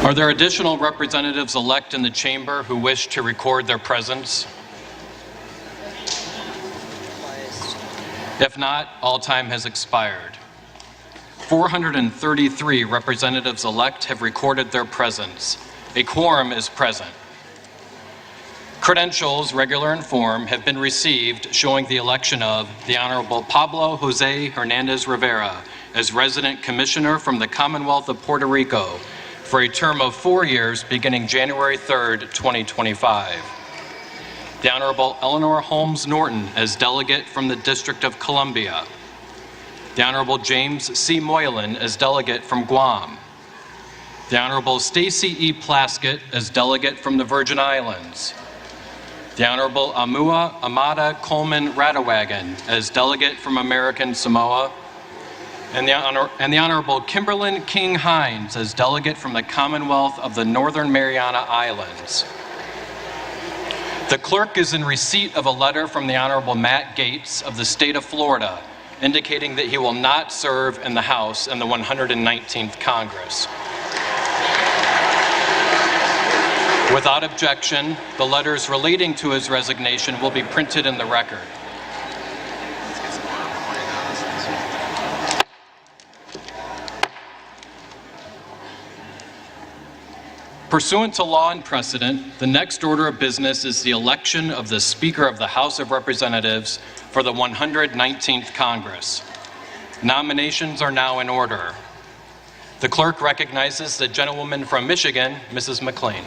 Are there additional representatives-elect in the chamber who wish to record their presence? If not, all time has expired. 433 representatives-elect have recorded their presence. A quorum is present. Credentials, regular in form, have been received showing the election of the Honorable Pablo Jose Hernandez Rivera as Resident Commissioner from the Commonwealth of Puerto Rico for a term of 4 years beginning January 3rd, 2025. The Honorable Eleanor Holmes Norton as Delegate from the District of Columbia. The Honorable James C. Moylan as Delegate from Guam. The Honorable Stacy E. Plaskett as Delegate from the Virgin Islands. The Honorable Amua Amada Coleman Radawagan as Delegate from American Samoa. And the Honorable Kimberlyn King Hines as Delegate from the Commonwealth of the Northern Mariana Islands. The clerk is in receipt of a letter from the Honorable Matt Gaetz of the state of Florida, indicating that he will not serve in the House in the 119th Congress. Without objection, the letters relating to his resignation will be printed in the record. Pursuant to law and precedent, the next order of business is the election of the Speaker of the House of Representatives for the 119th Congress. Nominations are now in order. The clerk recognizes the gentlewoman from Michigan, Mrs. McLean.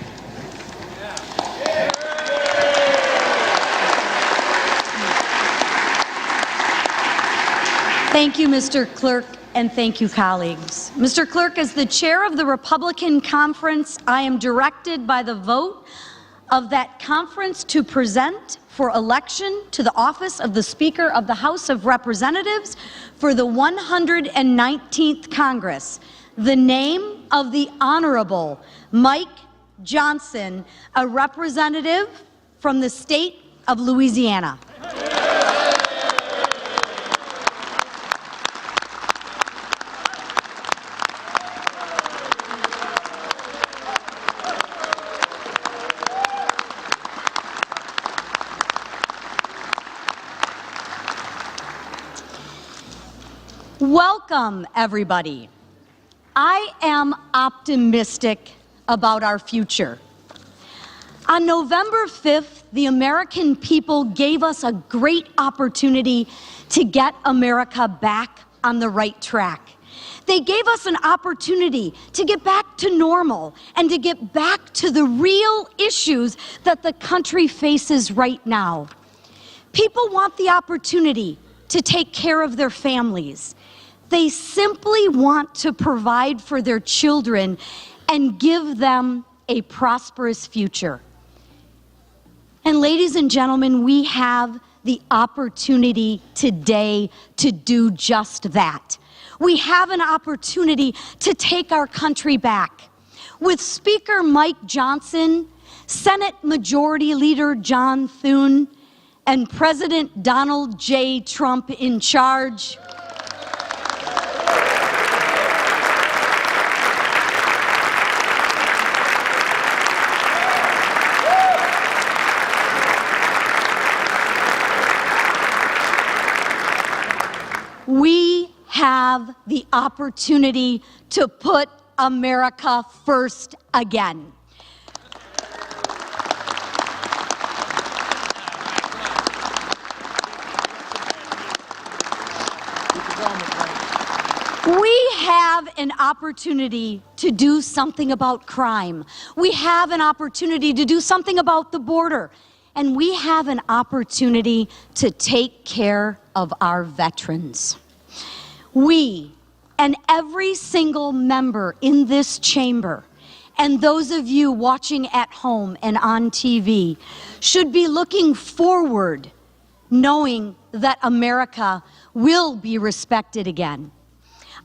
Thank you, Mr. Clerk, and thank you, colleagues. Mr. Clerk, as the chair of the Republican Conference, I am directed by the vote of that conference to present for election to the office of the Speaker of the House of Representatives for the 119th Congress the name of the Honorable Mike Johnson, a representative from the state of Louisiana. Welcome, everybody. I am optimistic about our future. On November 5th, the American people gave us a great opportunity to get America back on the right track. They gave us an opportunity to get back to normal and to get back to the real issues that the country faces right now. People want the opportunity to take care of their families. They simply want to provide for their children and give them a prosperous future. And ladies and gentlemen, we have the opportunity today to do just that. We have an opportunity to take our country back. With Speaker Mike Johnson, Senate Majority Leader John Thune, and President Donald J. Trump in charge, we have the opportunity to put America first again. We have an opportunity to do something about crime. We have an opportunity to do something about the border. And we have an opportunity to take care of our veterans. We, and every single member in this chamber, and those of you watching at home and on TV, should be looking forward, knowing that America will be respected again.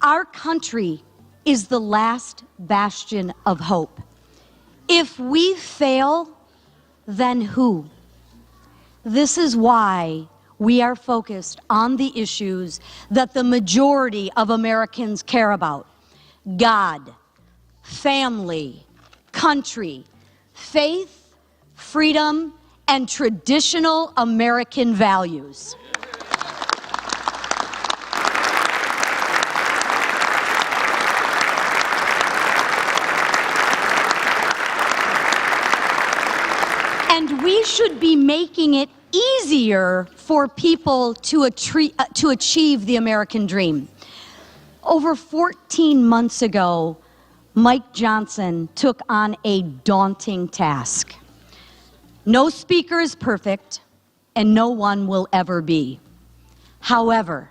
Our country is the last bastion of hope. If we fail, then who? This is why we are focused on the issues that the majority of Americans care about: God, family, country faith, freedom, and traditional American values. And we should be making it easier for people to achieve the American dream. Over 14 months ago, Mike Johnson took on a daunting task. No speaker is perfect, and no one will ever be. However,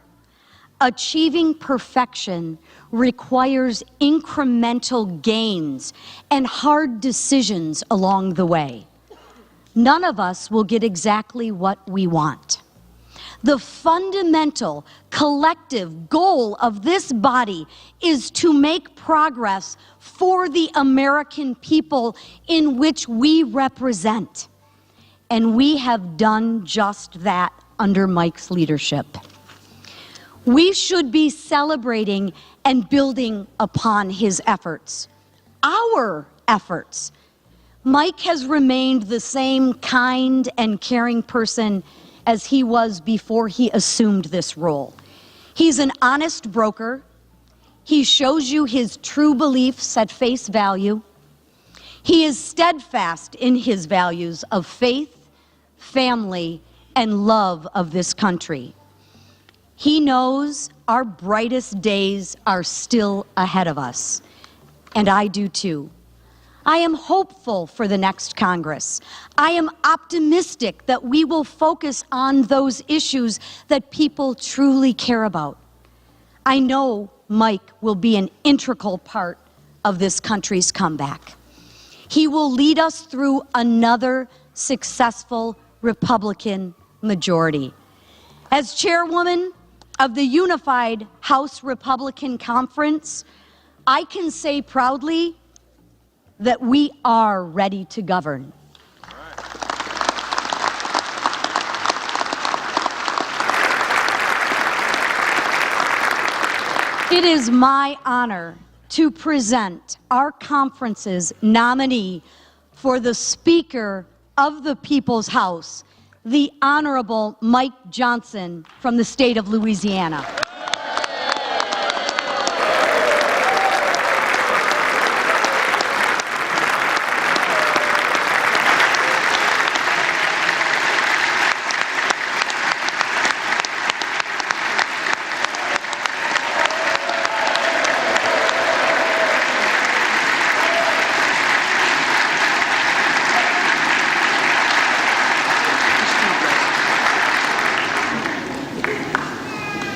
achieving perfection requires incremental gains and hard decisions along the way. None of us will get exactly what we want. The fundamental collective goal of this body is to make progress for the American people in which we represent. And we have done just that under Mike's leadership. We should be celebrating and building upon his efforts, our efforts. Mike has remained the same kind and caring person as he was before he assumed this role. He's an honest broker. He shows you his true beliefs at face value. He is steadfast in his values of faith, family, and love of this country. He knows our brightest days are still ahead of us, and I do too. I am hopeful for the next Congress. I am optimistic that we will focus on those issues that people truly care about. I know Mike will be an integral part of this country's comeback. He will lead us through another successful Republican majority. As chairwoman of the Unified House Republican Conference, I can say proudly that we are ready to govern. It is my honor to present our conference's nominee for the Speaker of the People's House, the Honorable Mike Johnson from the state of Louisiana.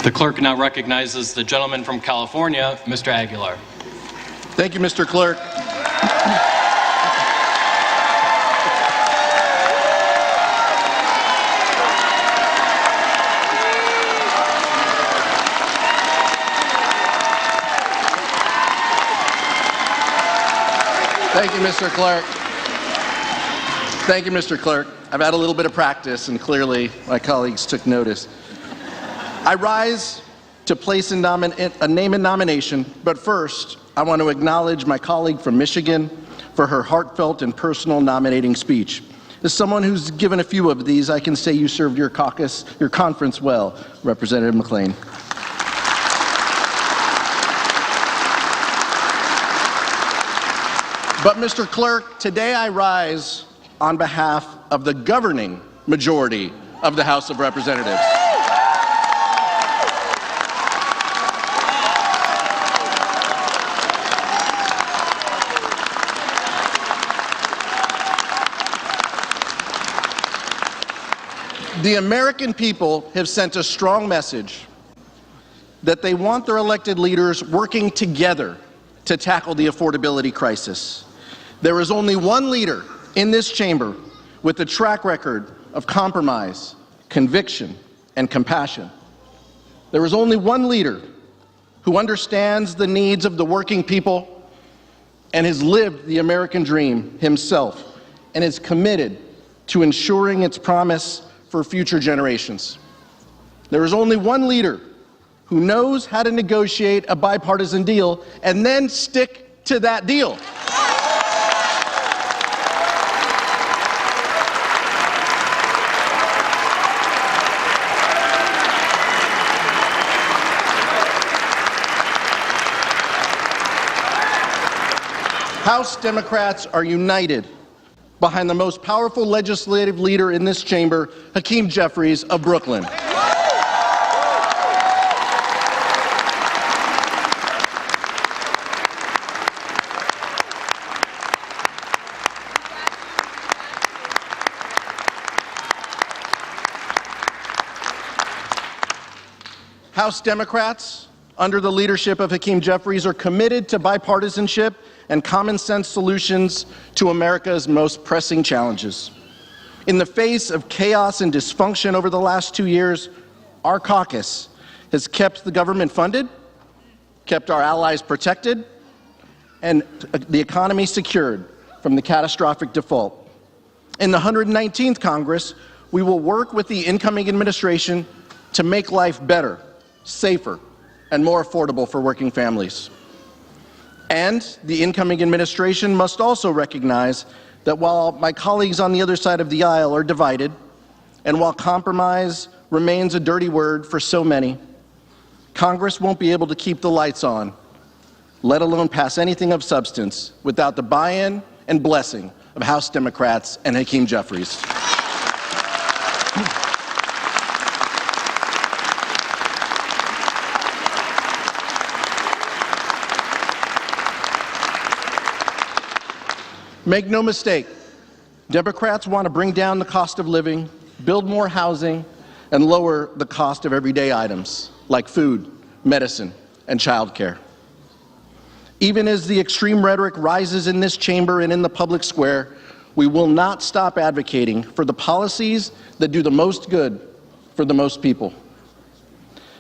The clerk now recognizes the gentleman from California, Mr. Aguilar. Thank you, Mr. Clerk. Thank you, Mr. Clerk. Thank you, Mr. Clerk. I've had a little bit of practice, and clearly my colleagues took notice. I rise to place a name in nomination, but first, I want to acknowledge my colleague from Michigan for her heartfelt and personal nominating speech. As someone who's given a few of these, I can say you served your conference well, Representative McLean. But Mr. Clerk, today I rise on behalf of the governing majority of the House of Representatives. The American people have sent a strong message that they want their elected leaders working together to tackle the affordability crisis. There is only one leader in this chamber with a track record of compromise, conviction, and compassion. There is only one leader who understands the needs of the working people and has lived the American dream himself and is committed to ensuring its promise for future generations. There is only one leader who knows how to negotiate a bipartisan deal and then stick to that deal. House Democrats are united behind the most powerful legislative leader in this chamber, Hakeem Jeffries of Brooklyn. House Democrats, under the leadership of Hakeem Jeffries, are committed to bipartisanship and common sense solutions to America's most pressing challenges. In the face of chaos and dysfunction over the last 2 years, our caucus has kept the government funded, kept our allies protected, and the economy secured from the catastrophic default. In the 119th Congress, we will work with the incoming administration to make life better, safer, and more affordable for working families. And the incoming administration must also recognize that while my colleagues on the other side of the aisle are divided, and while compromise remains a dirty word for so many, Congress won't be able to keep the lights on, let alone pass anything of substance, without the buy-in and blessing of House Democrats and Hakeem Jeffries. Make no mistake, Democrats want to bring down the cost of living, build more housing, and lower the cost of everyday items like food, medicine, and childcare. Even as the extreme rhetoric rises in this chamber and in the public square, we will not stop advocating for the policies that do the most good for the most people.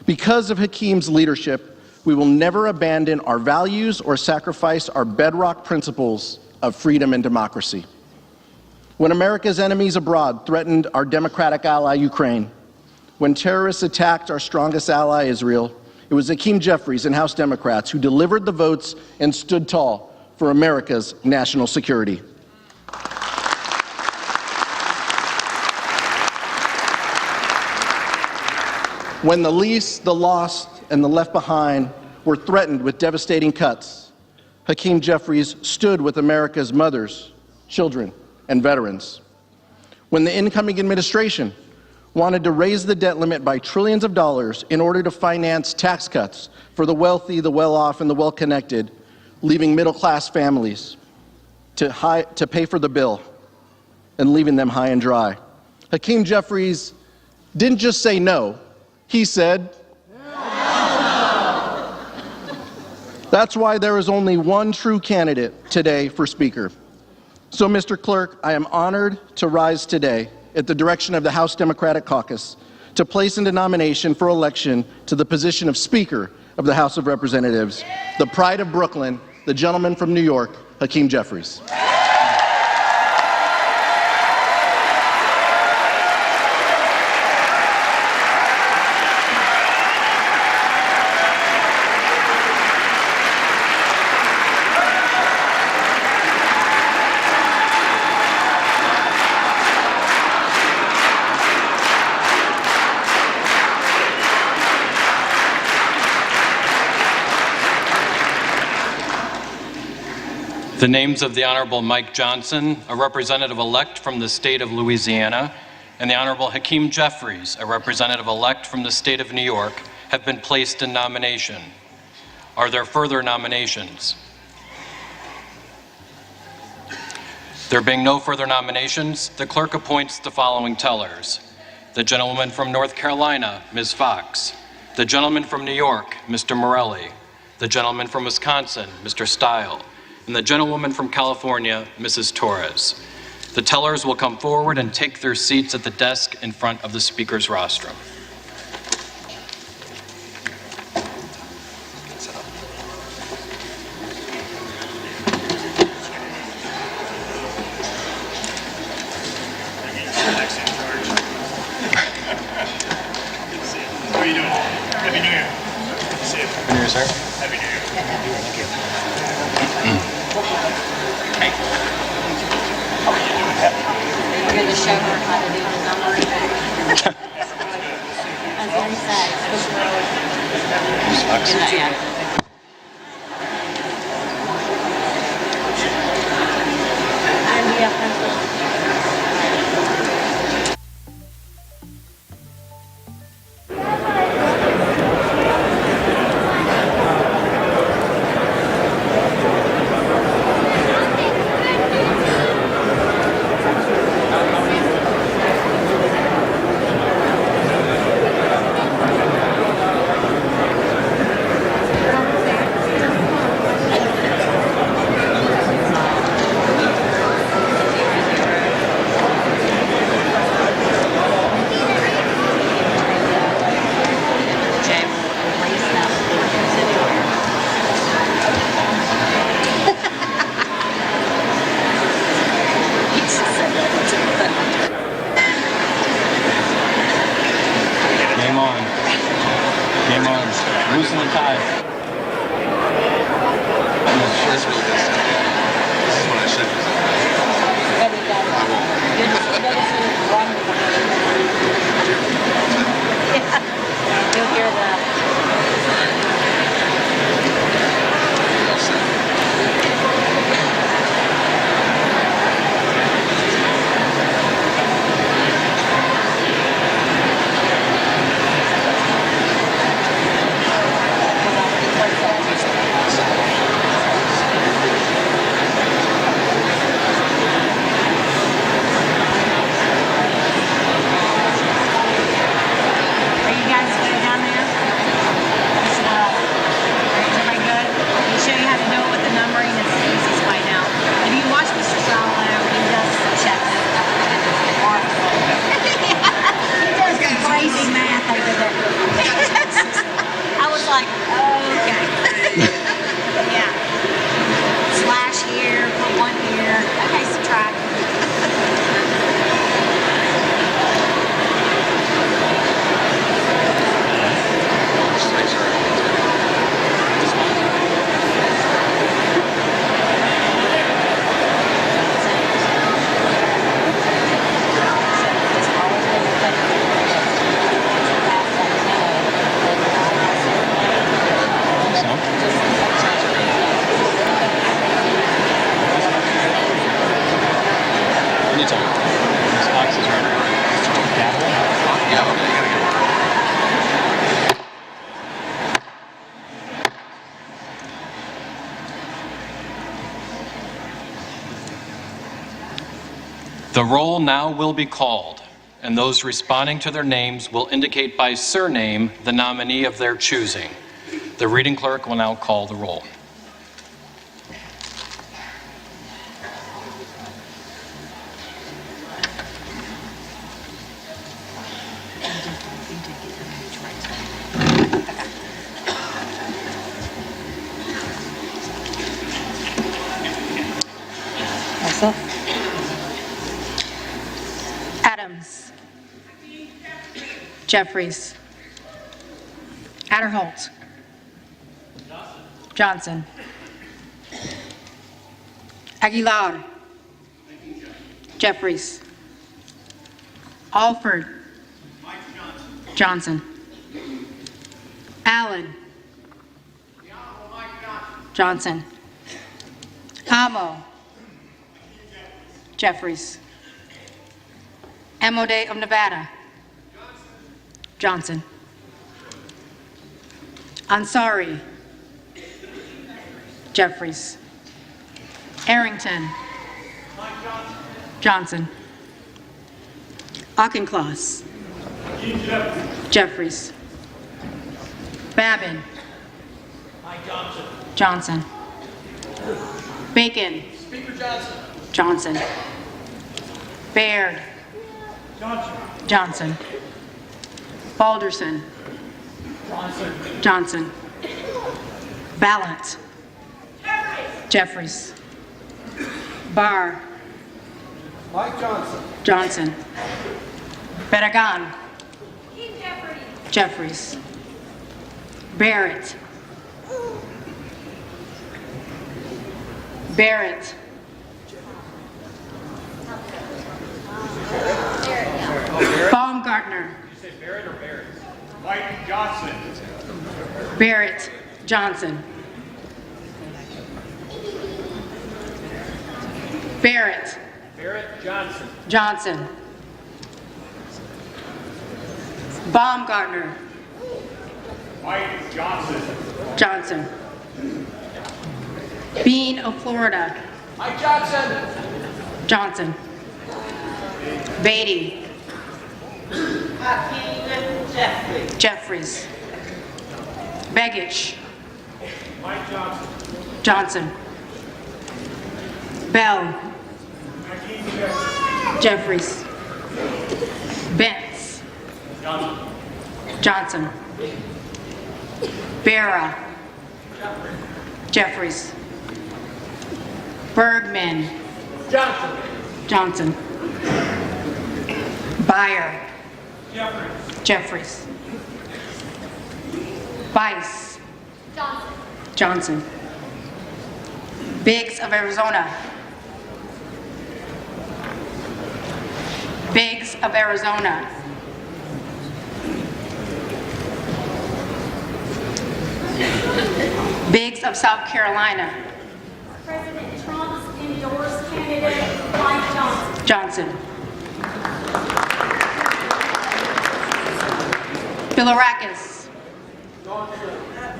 Because of Hakeem's leadership, we will never abandon our values or sacrifice our bedrock principles of freedom and democracy. When America's enemies abroad threatened our democratic ally Ukraine, when terrorists attacked our strongest ally Israel, it was Hakeem Jeffries and House Democrats who delivered the votes and stood tall for America's national security. When the least, the lost, and the left behind were threatened with devastating cuts, Hakeem Jeffries stood with America's mothers, children, and veterans. When the incoming administration wanted to raise the debt limit by trillions of dollars in order to finance tax cuts for the wealthy, the well-off, and the well-connected, leaving middle-class families to pay for the bill and leaving them high and dry, Hakeem Jeffries didn't just say no, he said, That's why there is only one true candidate today for Speaker. So, Mr. Clerk, I am honored to rise today at the direction of the House Democratic Caucus to place into nomination for election to the position of Speaker of the House of Representatives, the pride of Brooklyn, the gentleman from New York, Hakeem Jeffries. The names of the Honorable Mike Johnson, a representative-elect from the state of Louisiana, and the Honorable Hakeem Jeffries, a representative-elect from the state of New York, have been placed in nomination. Are there further nominations? There being no further nominations, the clerk appoints the following tellers. The gentleman from North Carolina, Ms. Fox. The gentleman from New York, Mr. Morelli. The gentleman from Wisconsin, Mr. Stile. And the gentlewoman from California, Mrs. Torres. The tellers will come forward and take their seats at the desk in front of the Speaker's rostrum. How are you doing? Happy New Year. Good to see you. Happy New Year, sir. Happy New Year. Thank you. Hey. How are you doing? Happy New Year. We're going to show her how to do the number. That's very sad. Ms. Fox. Yeah. That's really good stuff. This is what I should do. But he does. I won't. You'll just see him run behind him. You'll hear the. Are you guys good down there? Listen up. Is everybody good? Let me show you how to do it with the numbering. It's the easiest way now. If you watch Mr. Salo, he does check it. He does some crazy math over there. I was like, okay. Yeah. Slash here, put one here. Okay, subtract. Anytime. This box is right around. Yeah, okay, you gotta get one. The roll now will be called, and those responding to their names will indicate by surname the nominee of their choosing. The reading clerk will now call the roll. That's it. Adams. Jeffries. Adderholt. Johnson. Aguilar. Jeffries. Alford. Johnson. Allen. Johnson. Amo. Jeffries. Amode of Nevada. Johnson. Ansari. Jeffries. Arrington. Johnson. Auchincloss. Jeffries. Babin. Johnson. Bacon. Johnson. Baird. Johnson. Balderson. Johnson. Ballant. Jeffries. Barr. Johnson. Beragan. Jeffries. Barrett. Barrett. Baumgartner. Mike Johnson. Barrett Johnson. Barrett Johnson. Johnson. Baumgartner Mike Johnson. Johnson. Bean of Florida Mike Johnson. Johnson. Beatty. Jeffries. Begich. Mike Johnson. Johnson. Bell. Jeffries. Betts. Johnson. Barra. Jeffries. Bergman. Johnson. Beyer. Jeffries. Bice. Johnson. Biggs of Arizona. Biggs of Arizona. Biggs of South Carolina. President Trump's endorsed candidate, Mike Johnson. Johnson. Bilirakis.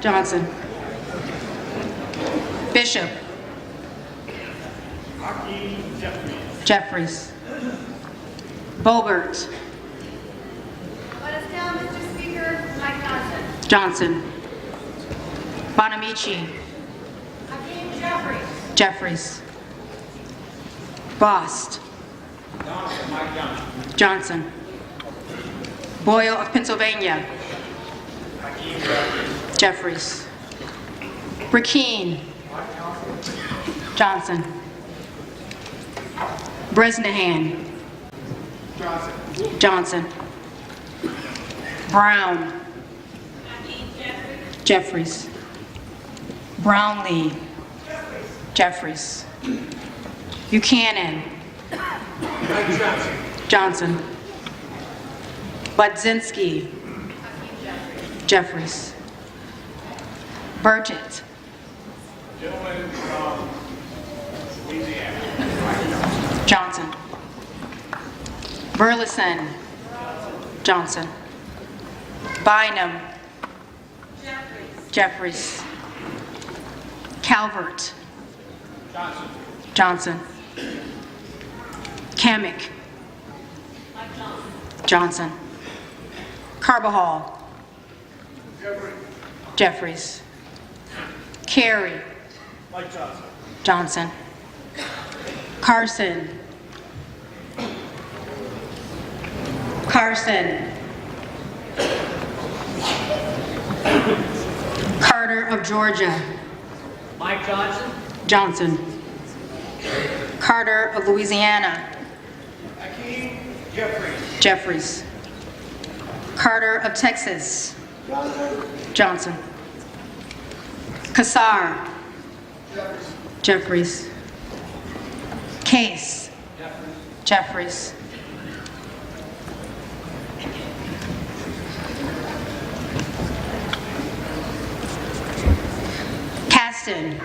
Johnson. Bishop. Jeffries. Bobert. Let us down, Mr. Speaker, Mike Johnson. Johnson. Bonamici. Hakeem Jeffries. Jeffries. Bost. Johnson. Boyle of Pennsylvania. Jeffries. Burkeen. Johnson. Bresnahan. Johnson. Brown. Jeffries. Brownlee. Jeffries. Buchanan. Johnson. Budzinski. Jeffries. Burgett. Gentleman from Louisiana. Johnson. Burleson. Johnson. Bynum. Jeffries. Calvert. Johnson. Kamick. Johnson. Carbajal. Jeffries. Carey. Johnson. Carson. Carson. Carter of Georgia. Mike Johnson. Johnson. Carter of Louisiana. Hakeem Jeffries. Jeffries. Carter of Texas. Johnson. Kassar. Jeffries. Case. Jeffries. Caston.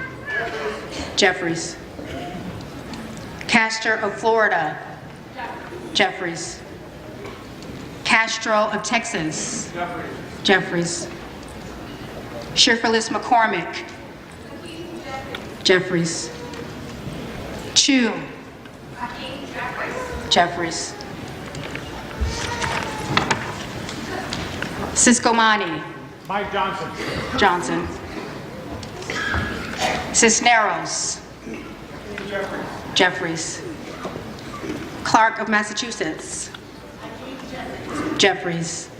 Jeffries. Castor of Florida. Jeffries. Castro of Texas. Jeffries. Shifferless McCormick. Jeffries. Chu. Jeffries. Ciscomani. Mike Johnson. Johnson. Cisneros. Jeffries. Clark of Massachusetts. Jeffries.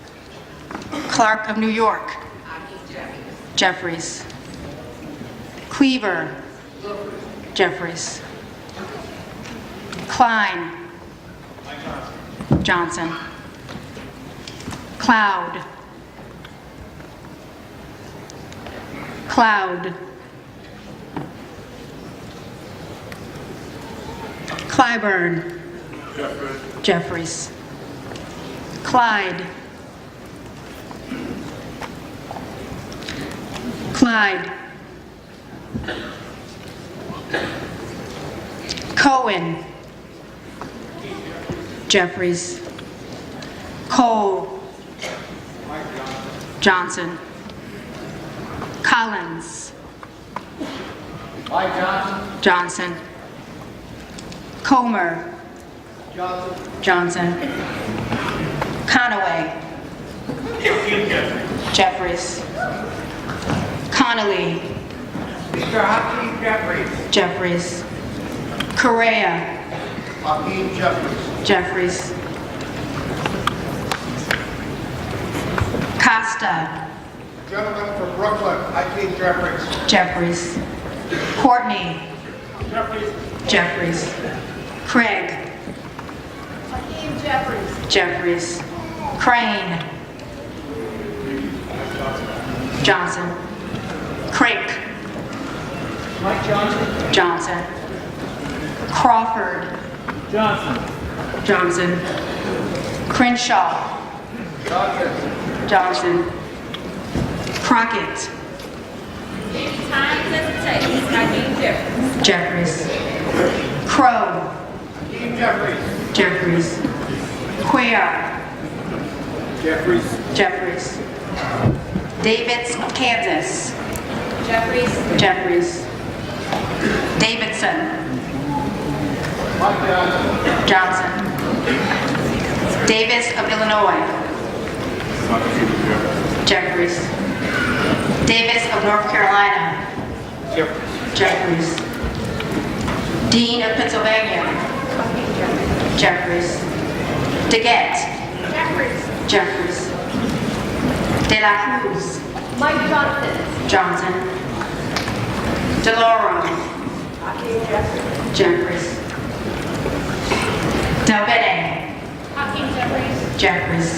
Clark of New York. Jeffries. Cleaver. Jeffries. Klein. Johnson. Cloud. Cloud. Clyburn. Jeffries. Clyde. Clyde. Cohen. Jeffries. Cole. Johnson. Collins. Mike Johnson. Johnson. Comer. Johnson. Conaway. Hakeem Jeffries. Jeffries. Connolly. Mr. Hakeem Jeffries. Jeffries. Correa. Hakeem Jeffries. Jeffries. Costa. Gentleman from Brooklyn, Hakeem Jeffries. Jeffries. Courtney. Jeffries. Jeffries. Craig. Hakeem Jeffries. Jeffries. Crane. Johnson. Crank. Mike Johnson. Johnson. Crawford. Johnson. Johnson. Crenshaw. Johnson. Johnson. Crockett. Anytime hesitate, Hakeem Jeffries. Jeffries. Crow. Hakeem Jeffries. Jeffries. Cuellar. Jeffries. Jeffries. Davids of Kansas. Jeffries. Jeffries. Davidson. Mike Johnson. Johnson. Davis of Illinois. Jeffries. Davis of North Carolina. Jeffries. Jeffries. Dean of Pennsylvania. Jeffries. DeGette. Jeffries. Jeffries. De la Cruz. Mike Johnson. Johnson. DeLauro. Hakeem Jeffries. Jeffries. Delvede. Hakeem Jeffries. Jeffries.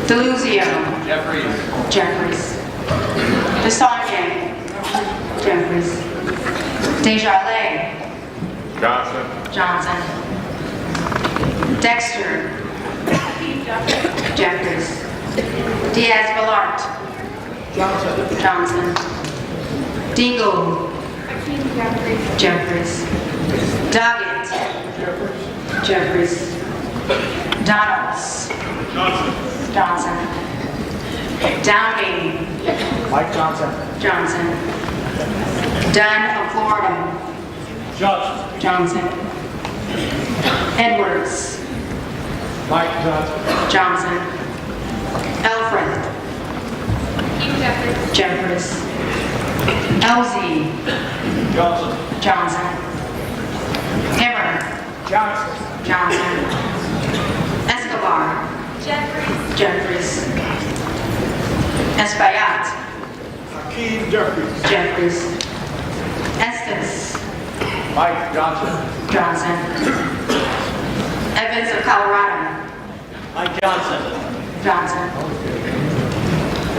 Deluzio. Jeffries. Jeffries. Desagne. Jeffries. Desjardins. Johnson. Johnson. Dexter. Hakeem Jeffries. Jeffries. Diaz-Balart. Johnson. Johnson. Dingle. Hakeem Jeffries. Jeffries. Doggett. Jeffries. Donalds. Johnson. Downing. Mike Johnson. Johnson. Dunn of Florida. Johnson. Johnson. Edwards. Mike Johnson. Johnson. Alfred. Hakeem Jeffries. Jeffries. Elsie. Johnson. Johnson. Emmer. Johnson. Johnson. Escobar. Jeffries. Jeffries. Espaillat. Hakeem Jeffries. Jeffries. Estes. Mike Johnson. Johnson. Evans of Colorado. Mike Johnson. Johnson.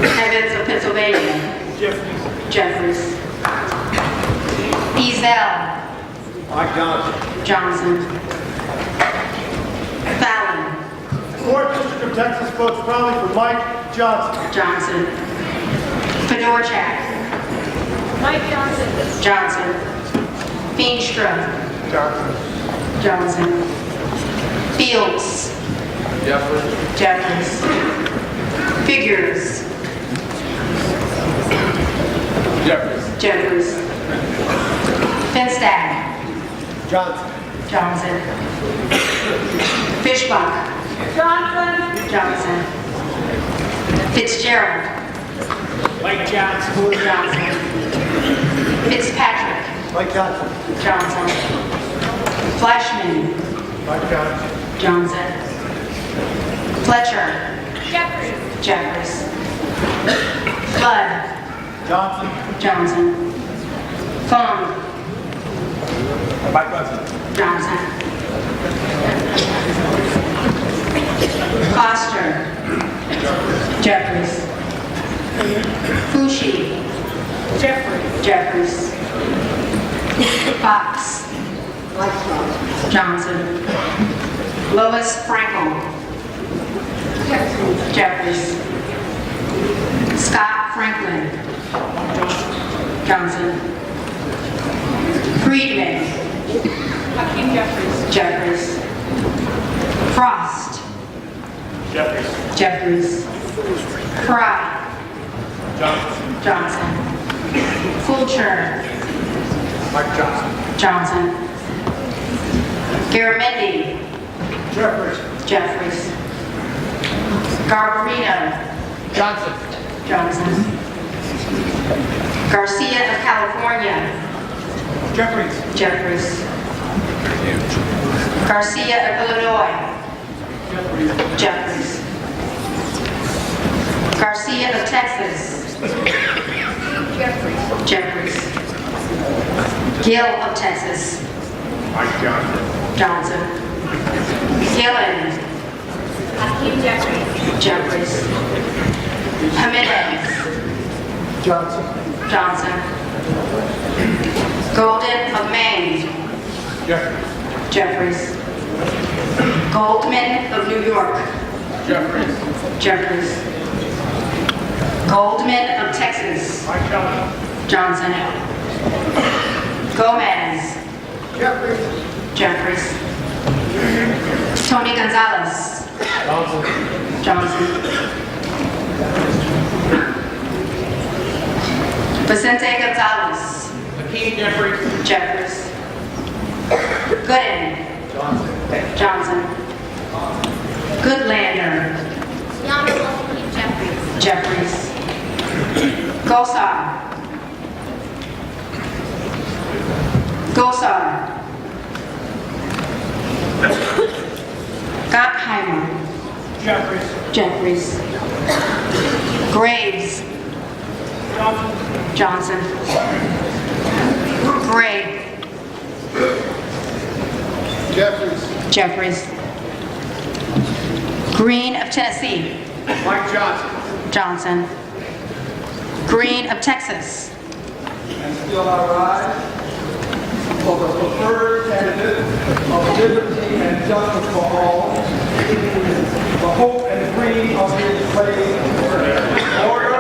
Evans of Pennsylvania. Jeffries. Jeffries. Ezel. Mike Johnson. Johnson. Fallon. Fourth District of Texas votes strongly for Mike Johnson. Johnson. Fedorchak. Mike Johnson. Johnson. Feenstra. Johnson. Johnson. Fields. Jeffries. Jeffries. Figures. Jeffries. Jeffries. Finstad. Johnson. Johnson. Fishbach. Johnson. Johnson. Fitzgerald. Mike Johnson. Johnson. Fitzpatrick. Mike Johnson. Johnson. Flashman. Mike Johnson. Johnson. Fletcher. Jeffries. Jeffries. Flood. Johnson. Johnson. Fung. Mike Johnson. Johnson. Foster. Jeffries. Fushi. Jeffries. Jeffries. Fox. Johnson. Lois Frankel. Jeffries. Scott Franklin. Johnson. Friedman. Hakeem Jeffries. Jeffries. Frost. Jeffries. Jeffries. Fry. Johnson. Johnson. Fulcher. Mike Johnson. Johnson. Garamendi. Jeffries. Jeffries. Garbarino. Johnson. Johnson. Garcia of California. Jeffries. Jeffries. Garcia of Illinois. Jeffries. Jeffries. Garcia of Texas. Jeffries. Jeffries. Gill of Texas. Mike Johnson. Johnson. Gillen. Hakeem Jeffries. Jeffries. Jimenez. Johnson. Johnson. Golden of Maine. Jeffries. Goldman of New York. Jeffries. Goldman of Texas. Johnson. Gomez. Jeffries. Tony Gonzalez. Johnson. Vicente Gonzalez. Jeffries. Gooden. Johnson. Goodlander. Jeffries. Gosar. Gottheimer. Jeffries. Graves. Johnson. Gray. Jeffries. Green of Tennessee. Johnson. Green of Texas. And still I rise for the preferred candidate of liberty and justice for all, the hope and dream of his faith. Order!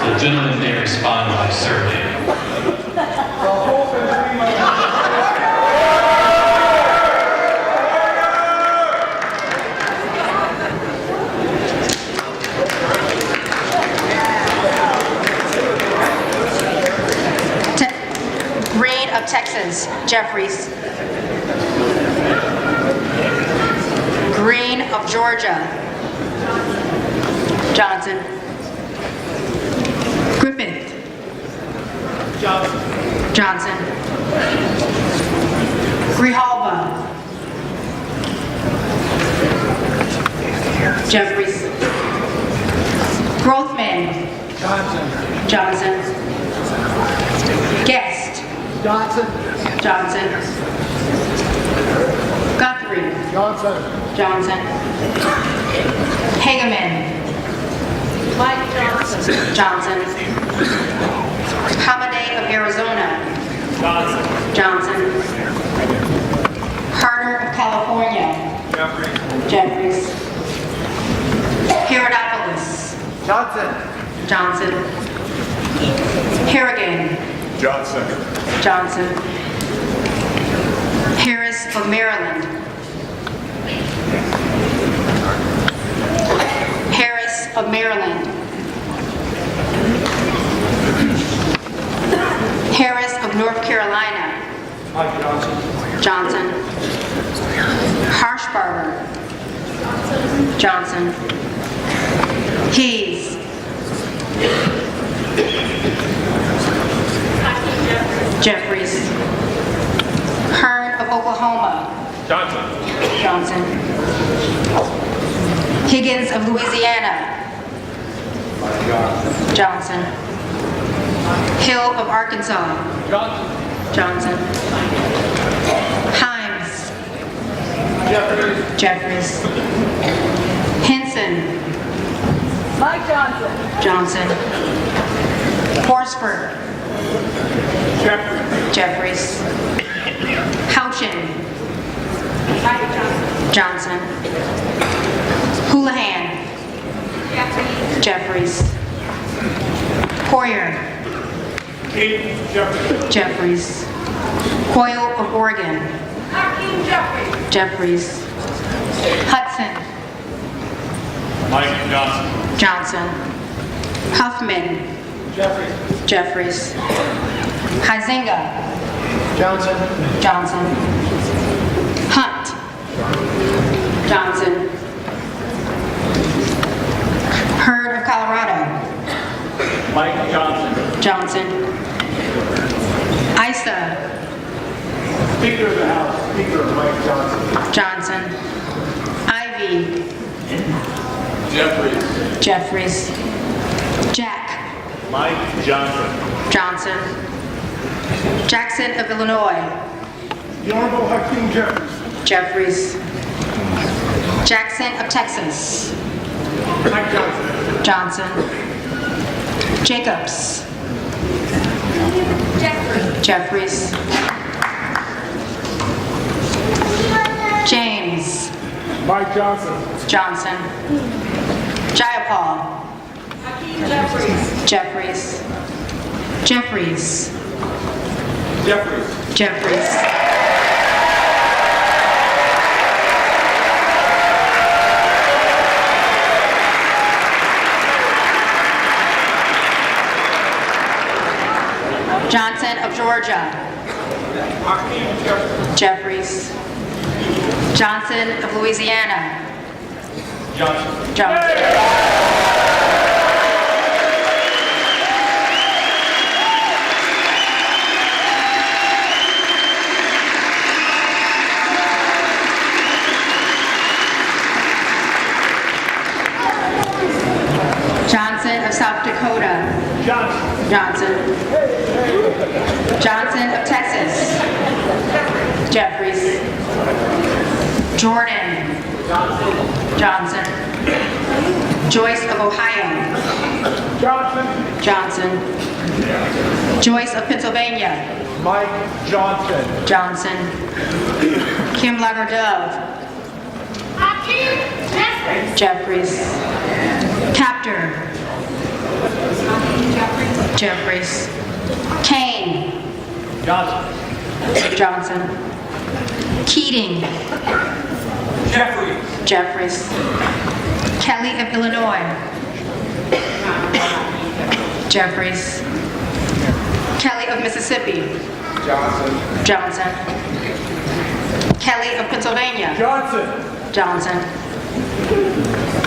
The gentleman may respond by survey. The hope and dream of Green of Texas. Jeffries. Green of Georgia. Johnson. Griffith. Johnson. Grijalba. Jeffries. Grothman. Johnson. Guest. Johnson. Guthrie. Johnson. Hageman. Johnson. Hamaday of Arizona. Johnson. Harder of California. Jeffries. Herodopoulos. Johnson. Harrigan. Johnson. Harris of Maryland. Harris of Maryland. Harris of North Carolina. Johnson. Harshbarger. Johnson. Hayes. Jeffries. Hearn of Oklahoma. Johnson. Higgins of Louisiana. Johnson. Hill of Arkansas. Johnson. Himes. Jeffries. Henson. Johnson. Horsford. Jeffries. Houchin. Johnson. Houlihan. Jeffries. Poyer. Jeffries. Hoyle of Oregon. Jeffries. Hudson. Johnson. Huffman. Jeffries. Huizinga. Johnson. Hunt. Johnson. Hurd of Colorado. Johnson. Isa. Speaker of the House, Speaker Mike Johnson. Ivy. Jeffries. Jack. Mike Johnson. Johnson. Jackson of Illinois. The Honorable Hakeem Jeffries. Jeffries. Jackson of Texas. Mike Johnson. Johnson. Jacobs. Jeffries. James. Mike Johnson. Johnson. Jayapal. Jeffries. Jeffries. Jeffries. Jeffries. Johnson of Georgia. Hakeem Jeffries. Jeffries. Johnson of Louisiana. Johnson. Johnson. Johnson of South Dakota. Johnson. Johnson. Johnson of Texas. Jeffries. Jordan. Johnson. Joyce of Ohio. Johnson. Johnson. Joyce of Pennsylvania. Mike Johnson. Johnson. Kim Lagerdove. Jeffries. Captor. Jeffries. Kane. Johnson. Johnson. Keating. Jeffries. Jeffries. Kelly of Illinois. Jeffries. Kelly of Mississippi. Johnson. Johnson. Kelly of Pennsylvania. Johnson. Johnson.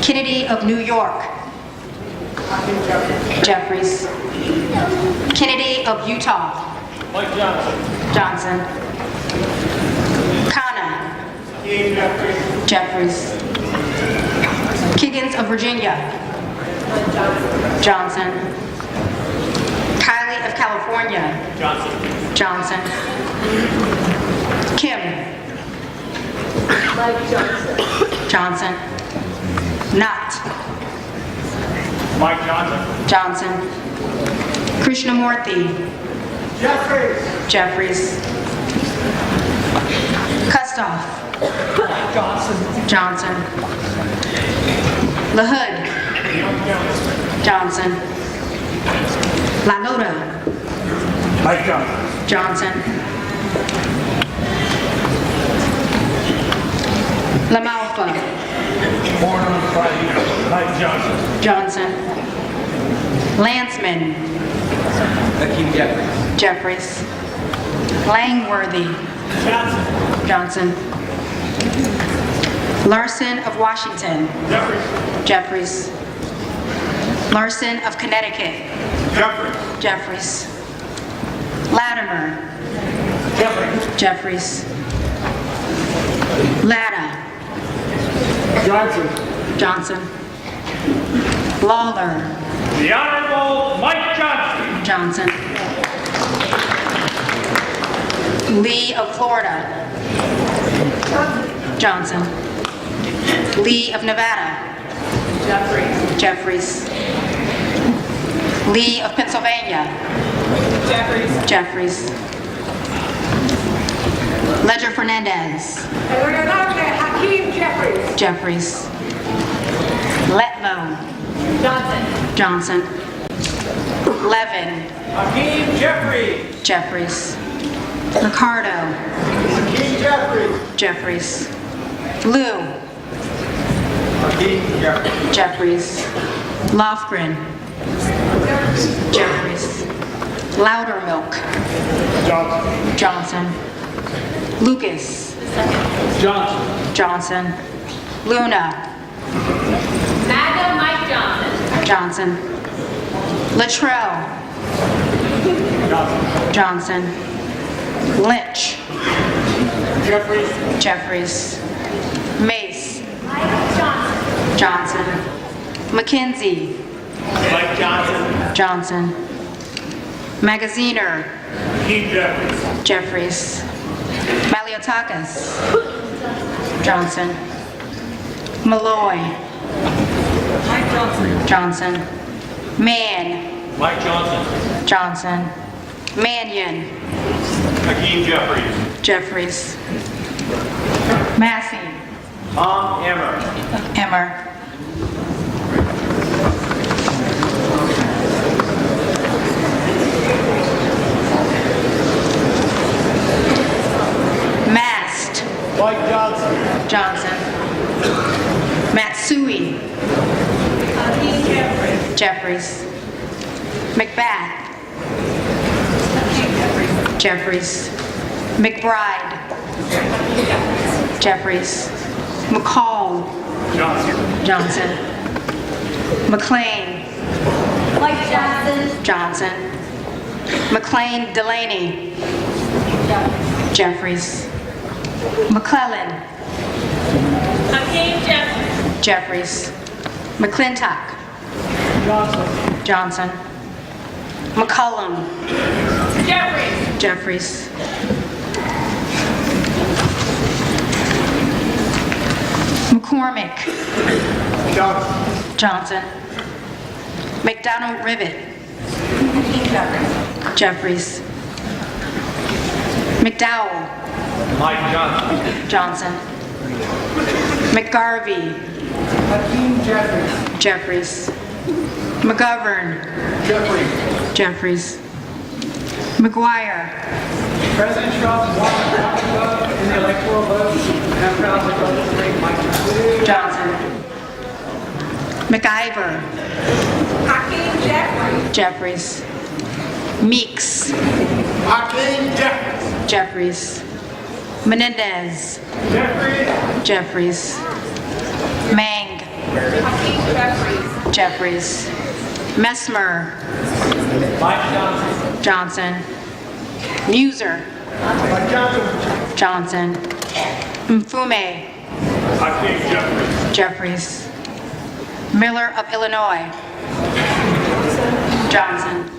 Kennedy of New York. Jeffries. Kennedy of Utah. Mike Johnson. Johnson. Kana. Hakeem Jeffries. Jeffries. Kiggins of Virginia. Johnson. Kylie of California. Johnson. Johnson. Kim. Johnson. Knott. Mike Johnson. Johnson. Krishnamurthy. Jeffries. Jeffries. Kustoff. Johnson. Johnson. LaHood. Johnson. LaLota. Mike Johnson. Johnson. LaMalfa. Born on Friday. Mike Johnson. Johnson. Lanceman. Hakeem Jeffries. Jeffries. Langworthy. Johnson. Johnson. Larson of Washington. Jeffries. Jeffries. Larson of Connecticut. Jeffries. Jeffries. Latimer. Jeffries. Jeffries. Latta. Johnson. Johnson. Lawler. The Honorable Mike Johnson. Johnson. Lee of Florida. Johnson. Lee of Nevada. Jeffries. Lee of Pennsylvania. Jeffries. Ledger Fernandez. Hakeem Jeffries. Jeffries. Letlow. Johnson. Levin. Hakeem Jeffries. Jeffries. Ricardo. Hakeem Jeffries. Jeffries. Lou. Hakeem Jeffries. Jeffries. Lofgren. Jeffries. Loudermilk. Johnson. Johnson. Lucas. Johnson. Johnson. Luna. MAGA Mike Johnson. Johnson. Latrell. Johnson. Lynch. Jeffries. Jeffries. Mace. Johnson. Johnson. McKenzie. Mike Johnson. Johnson. Magaziner. Hakeem Jeffries. Jeffries. Theotokos. Johnson. Malloy. Johnson. Mann. Mike Johnson. Johnson. Mannion. Hakeem Jeffries. Jeffries. Massey. Tom Emmer. Emmer. Mast. Mike Johnson. Johnson. Matsui. Jeffries. Macbeth. Jeffries. McBride. Jeffries. McCall. Johnson. McLean. Mike Johnson. Johnson. McLean Delaney. Jeffries. McClellan. Hakeem Jeffries. Jeffries. McClintock. Johnson. McCullum. Jeffries. Jeffries. McCormick. Johnson. McDonald Rivet. Jeffries. McDowell. Mike Johnson. Johnson. McGarvey. Hakeem Jeffries. Jeffries. McGovern. Jeffries. McGuire. President Trump won in the electoral vote. I'm proud to congratulate Mike Johnson. Johnson. McIver. Hakeem Jeffries. Jeffries. Meeks. Hakeem Jeffries. Jeffries. Menendez. Jeffries. Mang. Hakeem Jeffries. Jeffries. Messmer. Mike Johnson. Johnson. Muser. Mike Johnson. Johnson. Mfume. Hakeem Jeffries. Jeffries. Miller of Illinois. Johnson.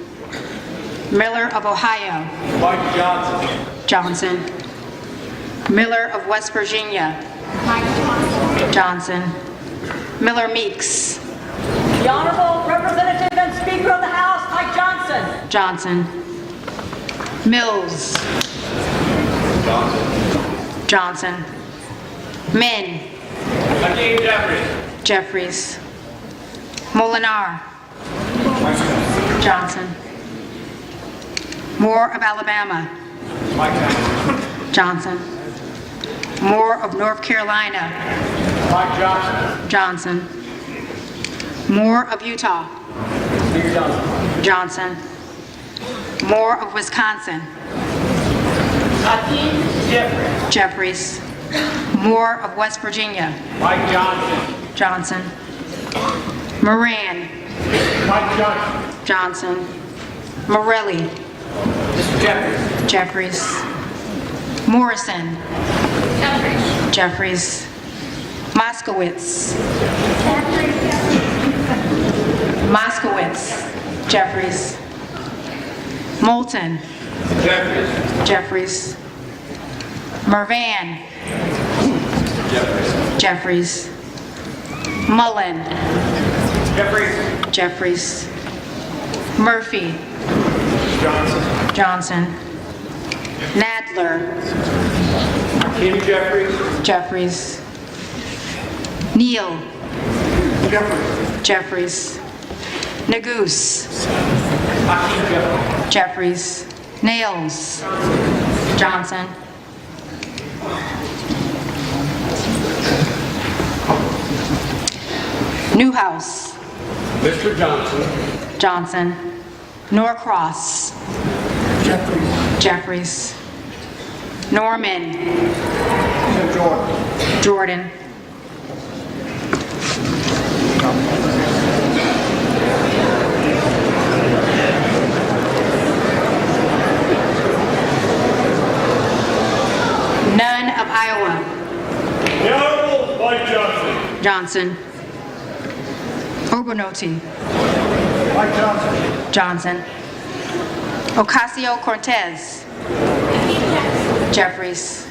Miller of Ohio. Mike Johnson. Johnson. Miller of West Virginia. Johnson. Miller Meeks. The Honorable Representative and Speaker of the House, Mike Johnson. Johnson. Mills. Johnson. Min. Hakeem Jeffries. Jeffries. Molinar. Johnson. Moore of Alabama. Mike Johnson. Johnson. Moore of North Carolina. Mike Johnson. Johnson. Moore of Utah. Speaker Johnson. Johnson. Moore of Wisconsin. Hakeem Jeffries. Jeffries. Moore of West Virginia. Mike Johnson. Johnson. Moran. Mike Johnson. Johnson. Morelli. Jeffries. Jeffries. Morrison. Jeffries. Moskowitz. Moskowitz. Jeffries. Moulton. Jeffries. Jeffries. Mervan. Jeffries. Mullen. Jeffries. Jeffries. Murphy. Johnson. Johnson. Nadler. Hakeem Jeffries. Jeffries. Neal. Jeffries. Jeffries. Nagoose. Hakeem Jeffries. Jeffries. Nails. Johnson. Newhouse. Mr. Johnson. Johnson. Norcross. Jeffries. Norman. Jordan. Jordan. None of Iowa. The Honorable Mike Johnson. Johnson. Obernolte. Mike Johnson. Johnson. Ocasio-Cortez. Jeffries.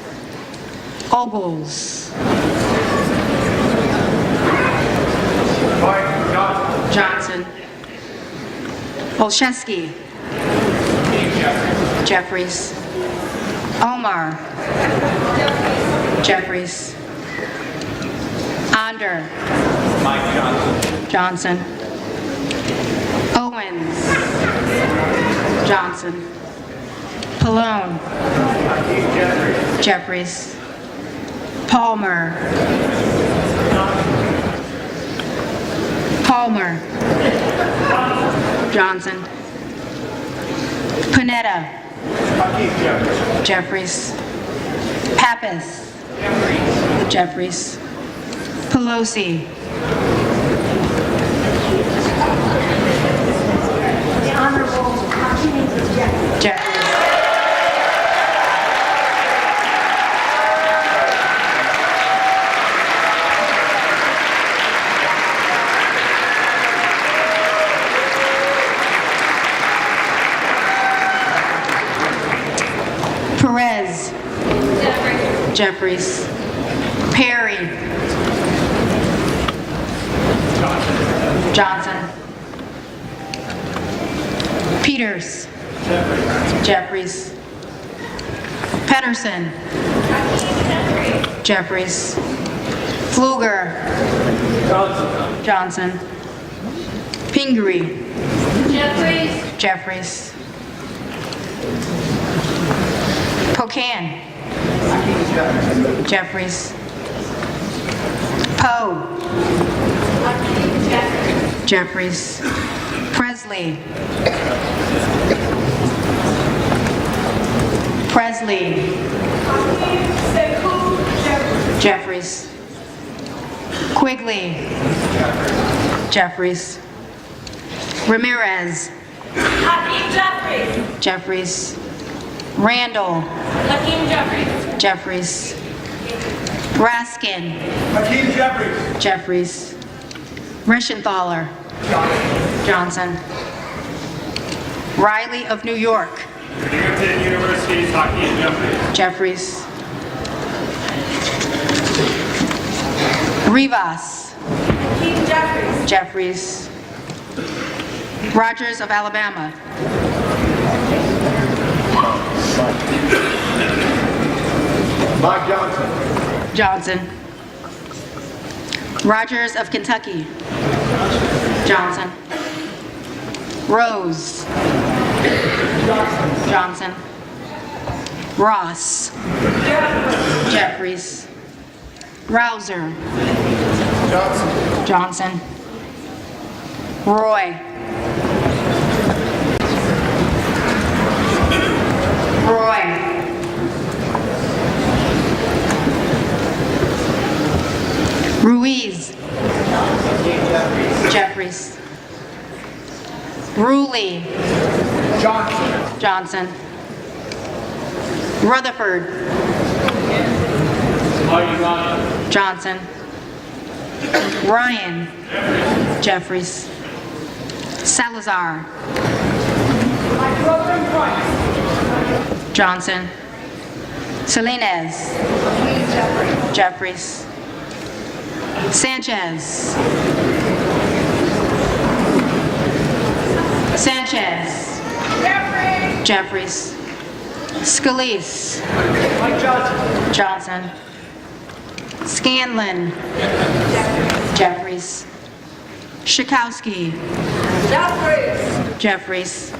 Ogles. Johnson. Olszewski. Jeffries. Omar. Jeffries. Onder. Johnson. Owens. Johnson. Pallone. Jeffries. Palmer. Palmer. Johnson. Panetta. Jeffries. Pappas. Jeffries. Pelosi. The Honorable Jeffries. Perez. Jeffries. Perry. Johnson. Peters. Jeffries. Pedersen. Jeffries. Pfluger. Johnson. Pingree. Jeffries. Pocan. Jeffries. Poe. Jeffries. Presley. Presley. Jeffries. Quigley. Jeffries. Ramirez. Jeffries. Randall. Jeffries. Raskin. Jeffries. Reschenthaler. Johnson. Riley of New York. Jeffries. Rivas. Jeffries. Rogers of Alabama. Mike Johnson. Johnson. Rogers of Kentucky. Johnson. Rose. Johnson. Ross. Jeffries. Rouser. Johnson. Roy. Ruiz. Jeffries. Ruley. Johnson. Rutherford. Johnson. Ryan. Jeffries. Salazar. Johnson. Salinas. Jeffries. Sanchez. Jeffries. Scalise. Johnson. Scanlon. Jeffries. Schakowsky. Jeffries.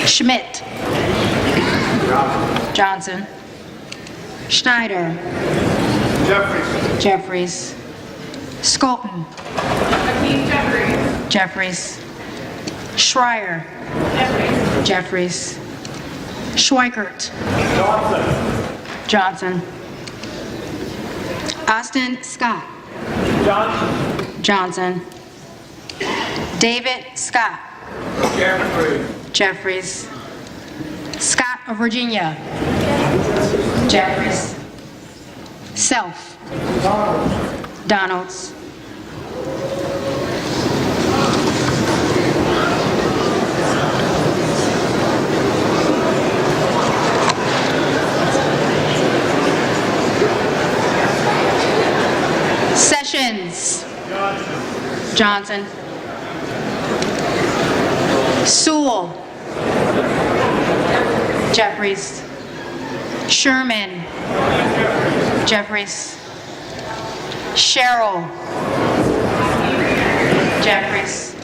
Schmidt. Johnson. Schneider. Jeffries. Skolton. Jeffries. Schreier. Jeffries. Schweikert. Johnson. Austin Scott. Johnson. David Scott. Jeffries. Scott of Virginia. Jeffries. Self. Donalds. Johnson. Sewell. Jeffries. Sherman. Jeffries. Sherrill. Jeffries.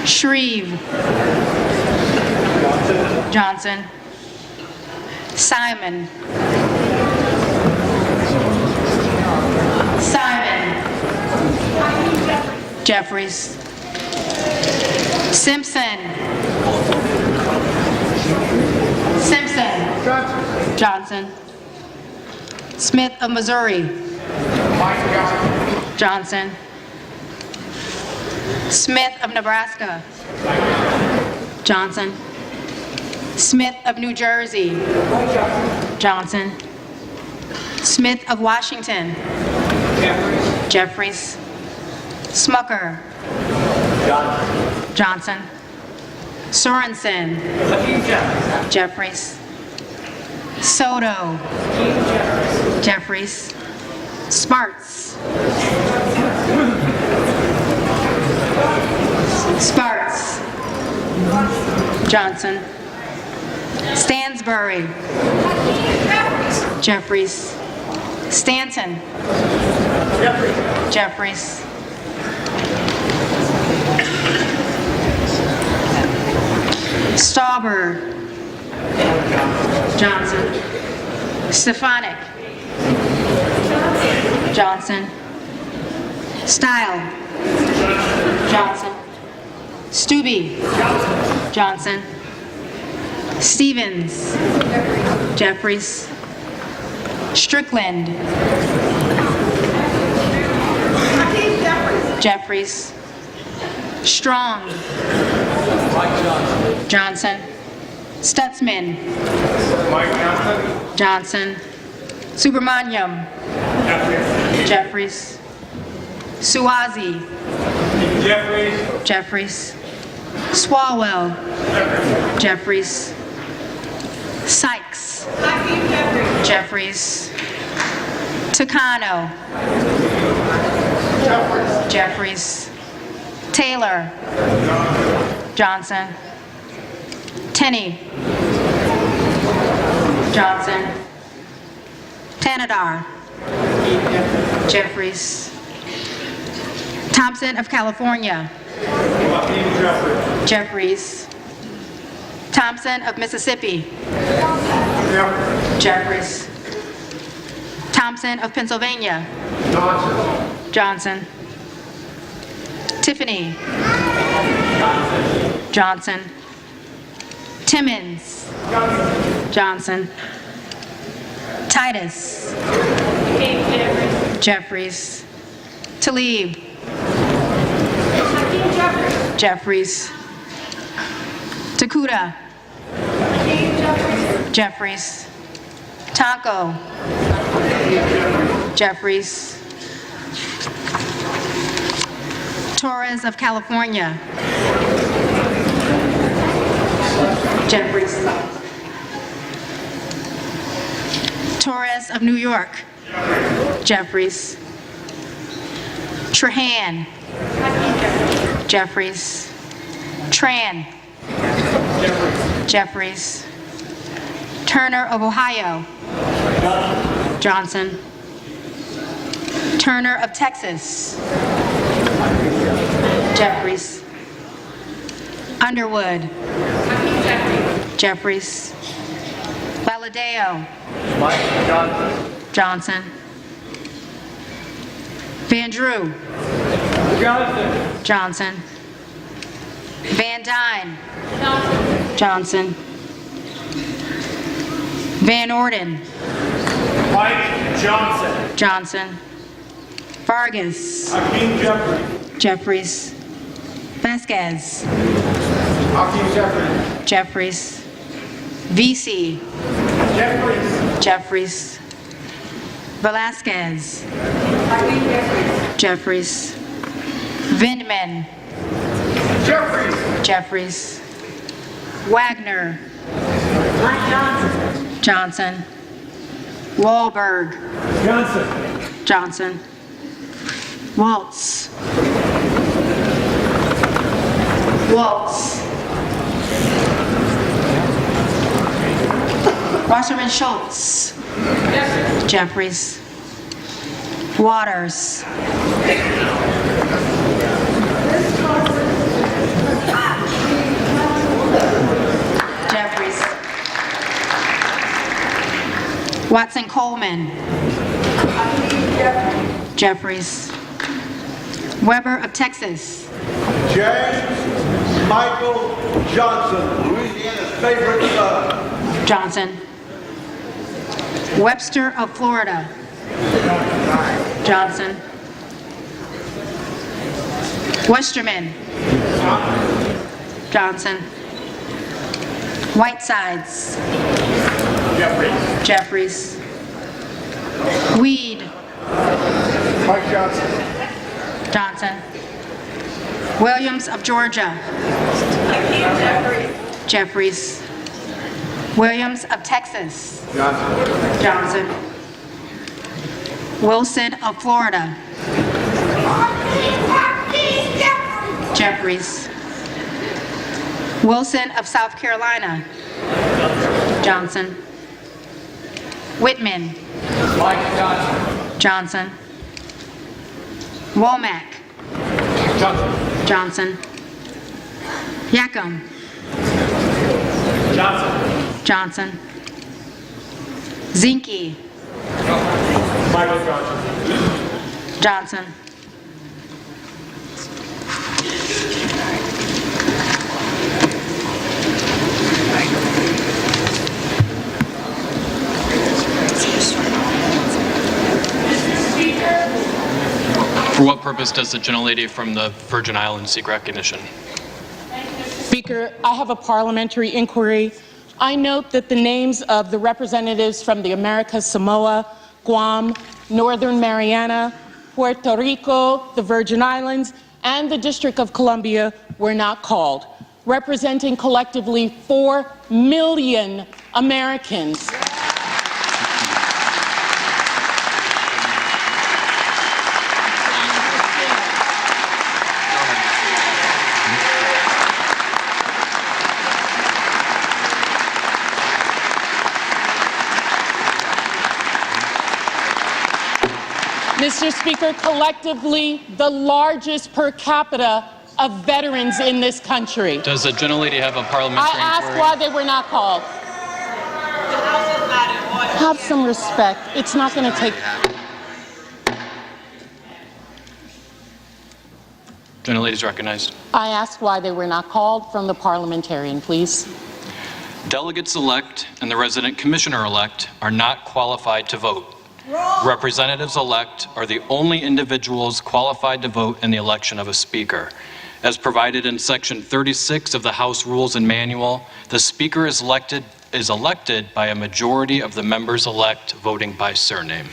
Shreve. Johnson. Simon. Simon. Jeffries. Simpson. Simpson. Johnson. Smith of Missouri. Johnson. Smith of Nebraska. Johnson. Smith of New Jersey. Johnson. Smith of Washington. Jeffries. Smucker. Johnson. Sorensen. Jeffries. Soto. Jeffries. Sparts. Sparts. Johnson. Stansbury. Jeffries. Stanton. Jeffries. Stauber. Johnson. Stefanik. Johnson. Style. Johnson. Stubbe. Johnson. Stevens. Jeffries. Strickland. Jeffries. Strong. Johnson. Stutzman. Johnson. Subramaniam. Jeffries. Suozzi. Jeffries. Swalwell. Jeffries. Sykes. Jeffries. Tucano. Jeffries. Taylor. Johnson. Tenney. Johnson. Tanadar. Jeffries. Thompson of California. Jeffries. Thompson of Mississippi. Jeffries. Thompson of Pennsylvania. Johnson. Tiffany. Johnson. Timmons. Johnson. Titus. Jeffries. Talib. Jeffries. Takuda. Jeffries. Tonko. Jeffries. Torres of California. Jeffries. Torres of New York. Jeffries. Trahan. Jeffries. Tran. Jeffries. Turner of Ohio. Johnson. Turner of Texas. Jeffries. Underwood. Jeffries. Valadeo. Johnson. Van Drew. Johnson. Van Dyne. Johnson. Van Orden. Mike Johnson. Johnson. Vargas. Hakeem Jeffries. Jeffries. Vasquez. Hakeem Jeffries. Jeffries. VC. Jeffries. Jeffries. Velasquez. Jeffries. Vindman. Jeffries. Jeffries. Wagner. Johnson. Wahlberg. Johnson. Johnson. Waltz. Waltz. Wasserman Schultz. Jeffries. Waters. Jeffries. Watson Coleman. Jeffries. Weber of Texas. James Michael Johnson, Louisiana's favorite son. Johnson. Webster of Florida. Johnson. Westerman. Johnson. Whitesides. Jeffries. Weed. Mike Johnson. Johnson. Williams of Georgia. Jeffries. Williams of Texas. Johnson. Wilson of Florida. Jeffries. Wilson of South Carolina. Johnson. Whitman. Johnson. Womack. Johnson. Yackham. Johnson. Zinke. Johnson. For what purpose does the gentlelady from the Virgin Islands seek recognition? Speaker, I have a parliamentary inquiry. I note that the names of the representatives from the Americas, Samoa, Guam, Northern Mariana, Puerto Rico, the Virgin Islands, and the District of Columbia were not called, representing collectively 4 million Americans. Mr. Speaker, collectively the largest per capita of veterans in this country. Does the gentlelady have a parliamentary I asked inquiry? why they were not called. Have some respect. It's not going to take... Gentlelady is recognized. I asked why they were not called from the parliamentarian, please. Delegates-elect and the resident commissioner-elect are not qualified to vote. Representatives-elect are the only individuals qualified to vote in the election of a speaker. As provided in Section 36 of the House Rules and Manual, the speaker is elected by a majority of the members-elect voting by surname.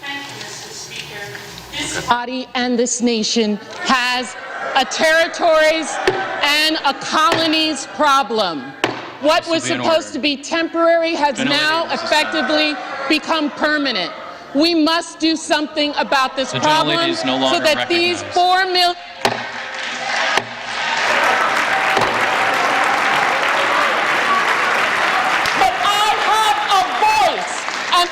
Thank you, Mr. Speaker. This body and this nation has a territories and a colonies problem. What was supposed to be temporary has now effectively become permanent. We must do something about this problem so that these 4 million... But I have a voice, and...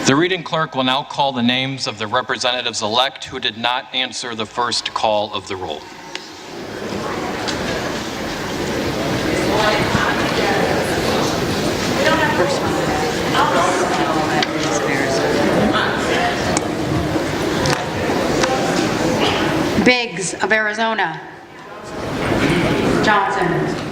The reading clerk will now call the names of the representatives-elect who did not answer the first call of the roll. Biggs of Arizona. Johnson.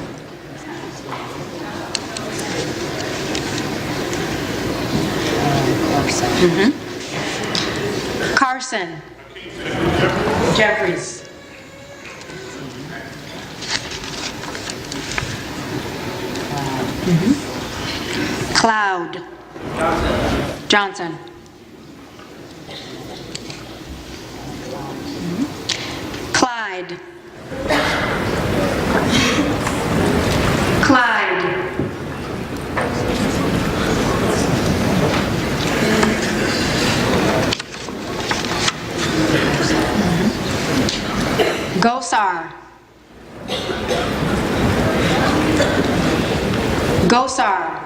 Carson. Jeffries. Cloud. Johnson. Clyde. Clyde. Gosar. Gosar.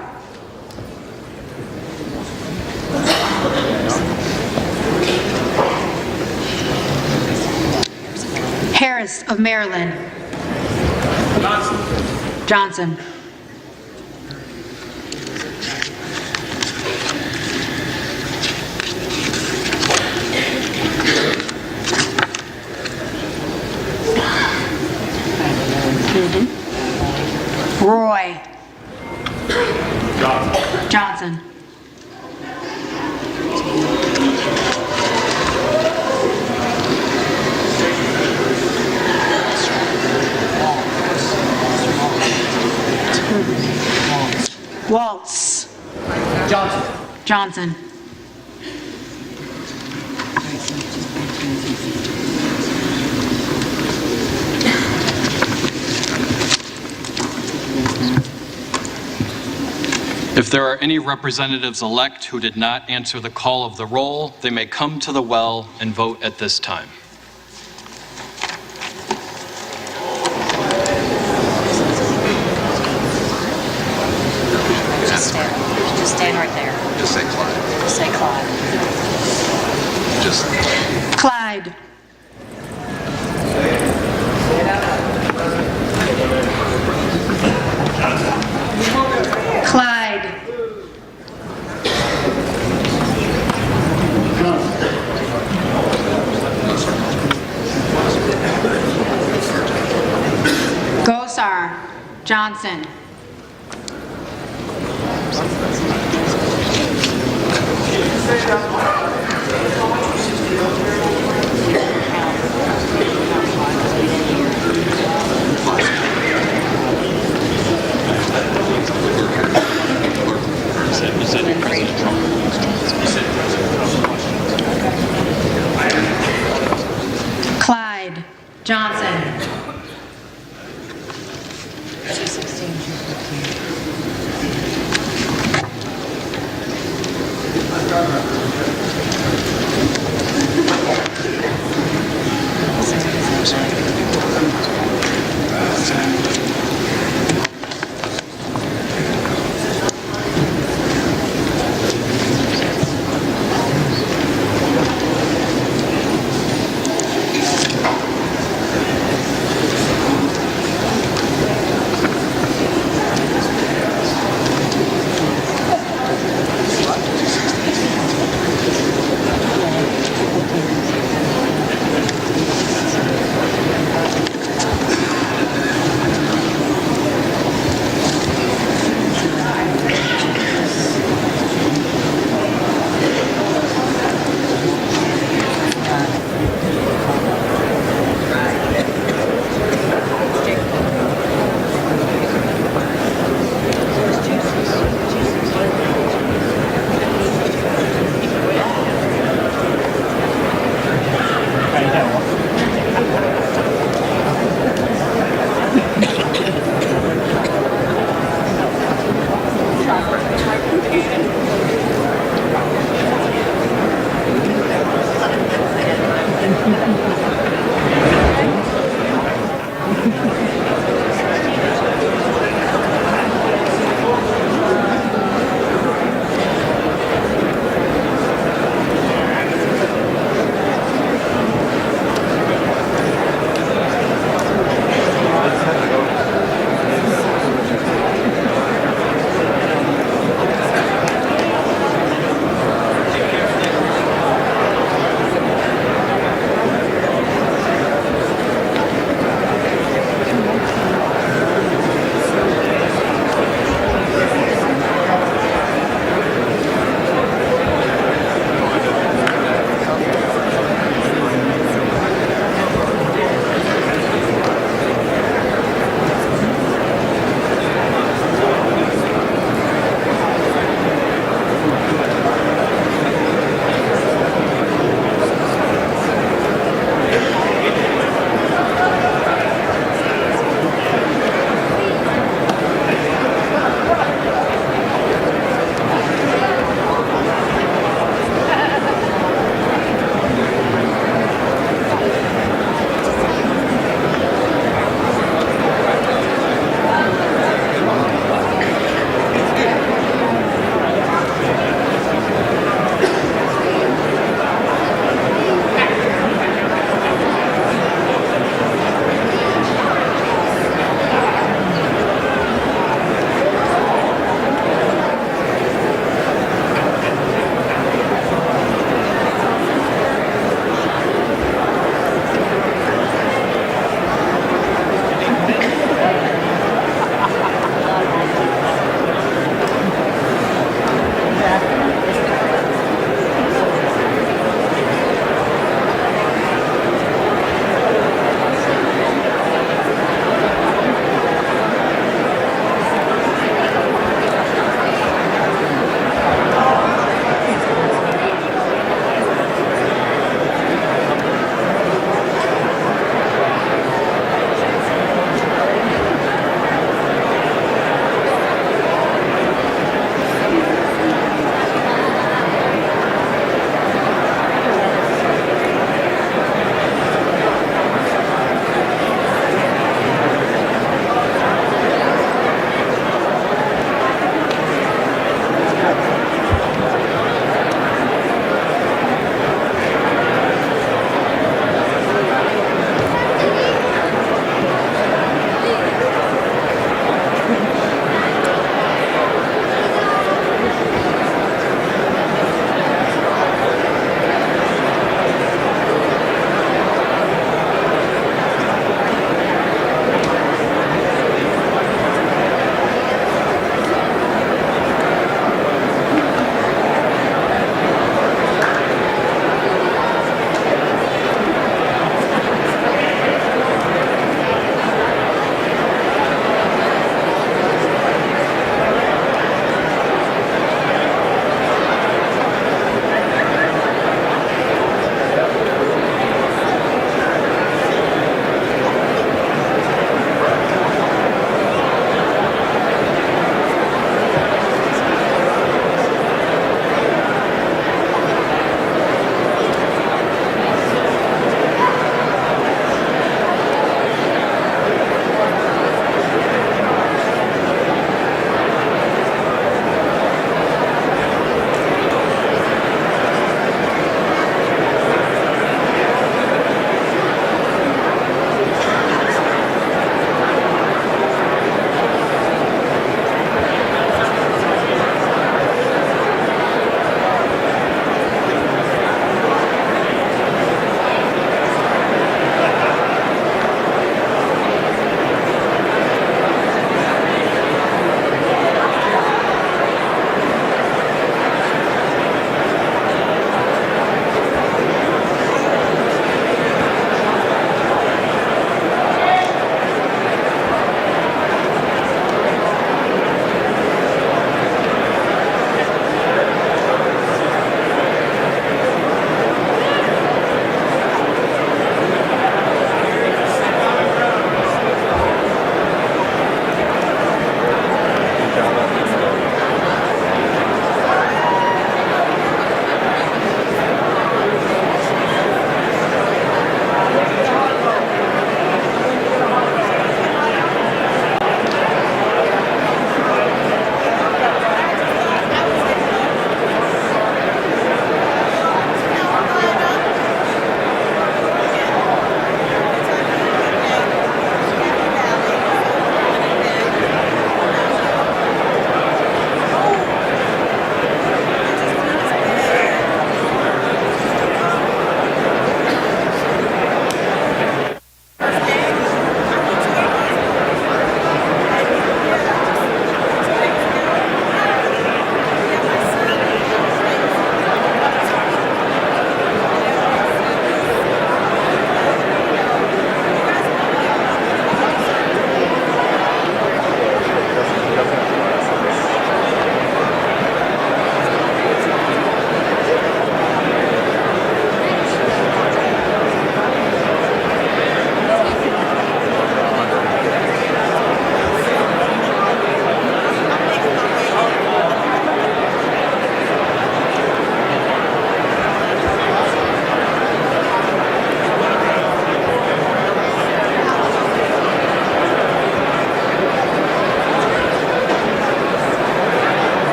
Harris of Maryland. Johnson. Roy. Johnson. Waltz. Johnson. If there are any representatives-elect who did not answer the call of the roll, they may come to the well and vote at this time. Just stand right there. Just say Clyde. Just say Clyde. Just Clyde. Clyde. Gosar. Johnson. Clyde. Johnson.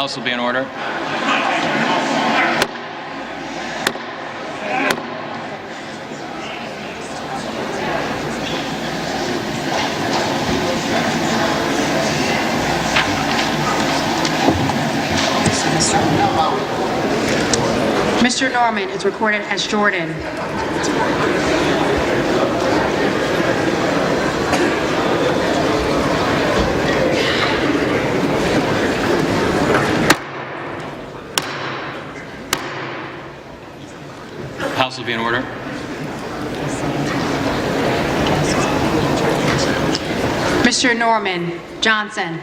House will be in order. Mr. Norman is recorded as Jordan. House will be in order. Mr. Norman Johnson.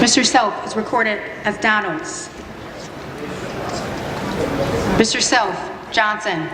Mr. Self is recorded as Donalds. Mr. Self Johnson.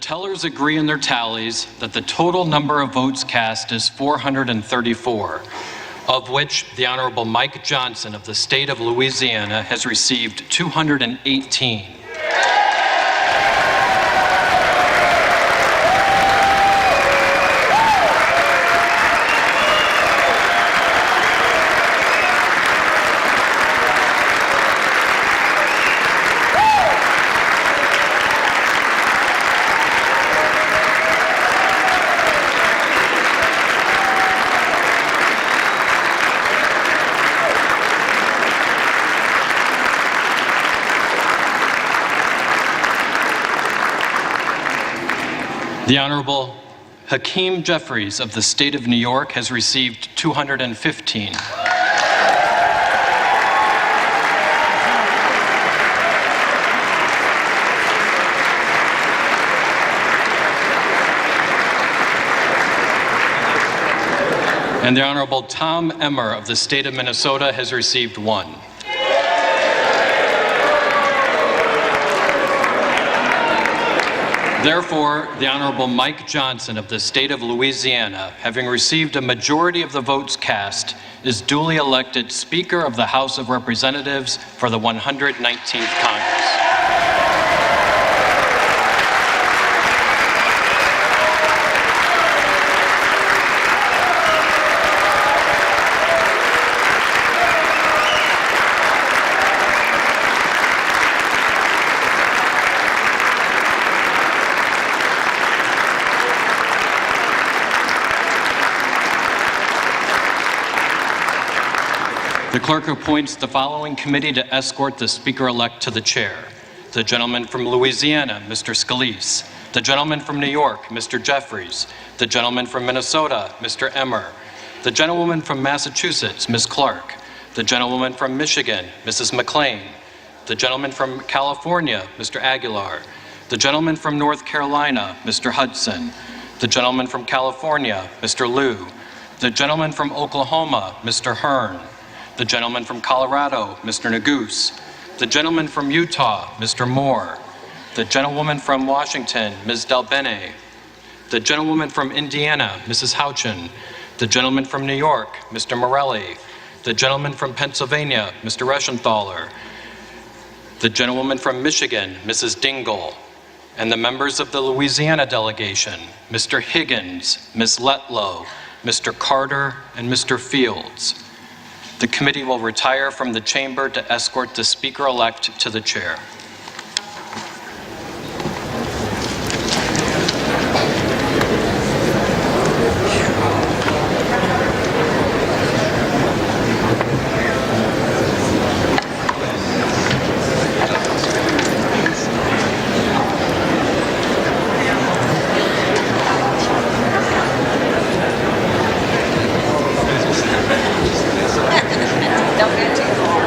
Tellers agree in their tallies that the total number of votes cast is 434, of which the Honorable Mike Johnson of the state of Louisiana has received 218. The Honorable Hakeem Jeffries of the State of New York has received 215. And the Honorable Tom Emmer of the State of Minnesota has received 1. Therefore, the Honorable Mike Johnson of the State of Louisiana, having received a majority of the votes cast, is duly elected Speaker of the House of Representatives for the 119th Congress. The clerk appoints the following committee to escort the Speaker-elect to the chair. The gentleman from Louisiana, Mr. Scalise. The gentleman from New York, Mr. Jeffries. The gentleman from Minnesota, Mr. Emmer. The gentlewoman from Massachusetts, Ms. Clark. The gentlewoman from Michigan, Mrs. McLean. The gentleman from California, Mr. Aguilar. The gentleman from North Carolina, Mr. Hudson. The gentleman from California, Mr. Liu. The gentleman from Oklahoma, Mr. Hearn. The gentleman from Colorado, Mr. Neguse. The gentleman from Utah, Mr. Moore. The gentlewoman from Washington, Ms. Delbene. The gentlewoman from Indiana, Mrs. Houchin. The gentleman from New York, Mr. Morelli. The gentleman from Pennsylvania, Mr. Reschenthaler. The gentlewoman from Michigan, Mrs. Dingell. And the members of the Louisiana delegation, Mr. Higgins, Ms. Letlow, Mr. Carter, and Mr. Fields. The committee will retire from the chamber to escort the Speaker-elect to the chair. Don't go too far.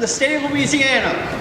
the state of Louisiana.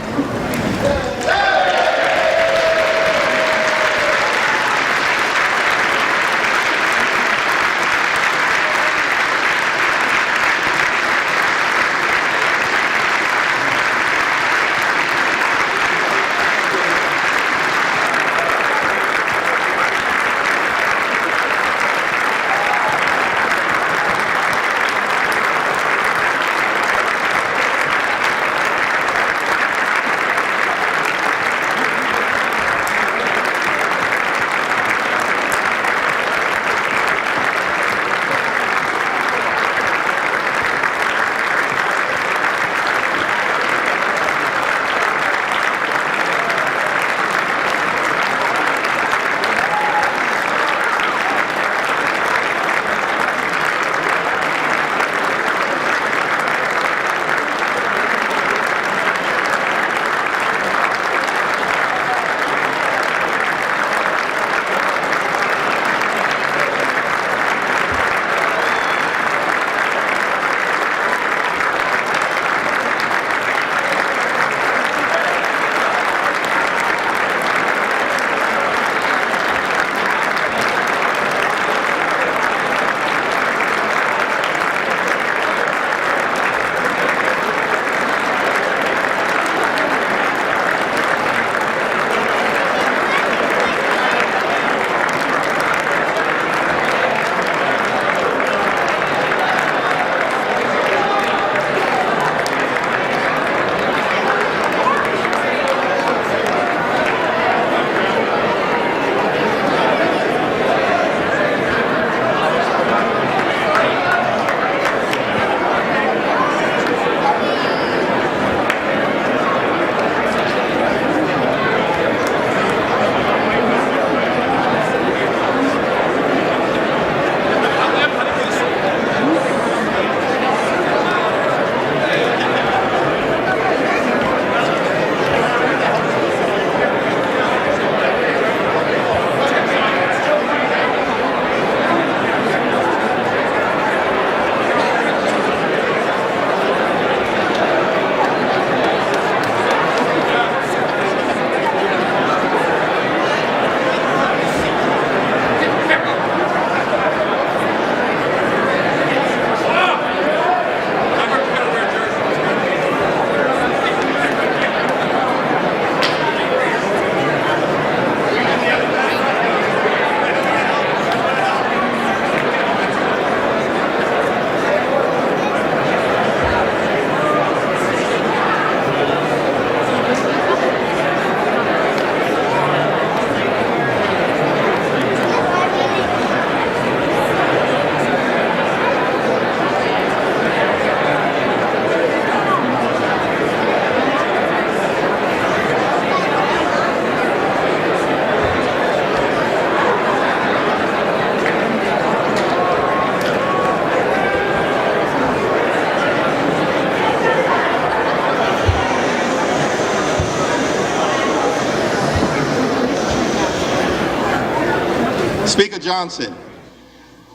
Speaker Johnson,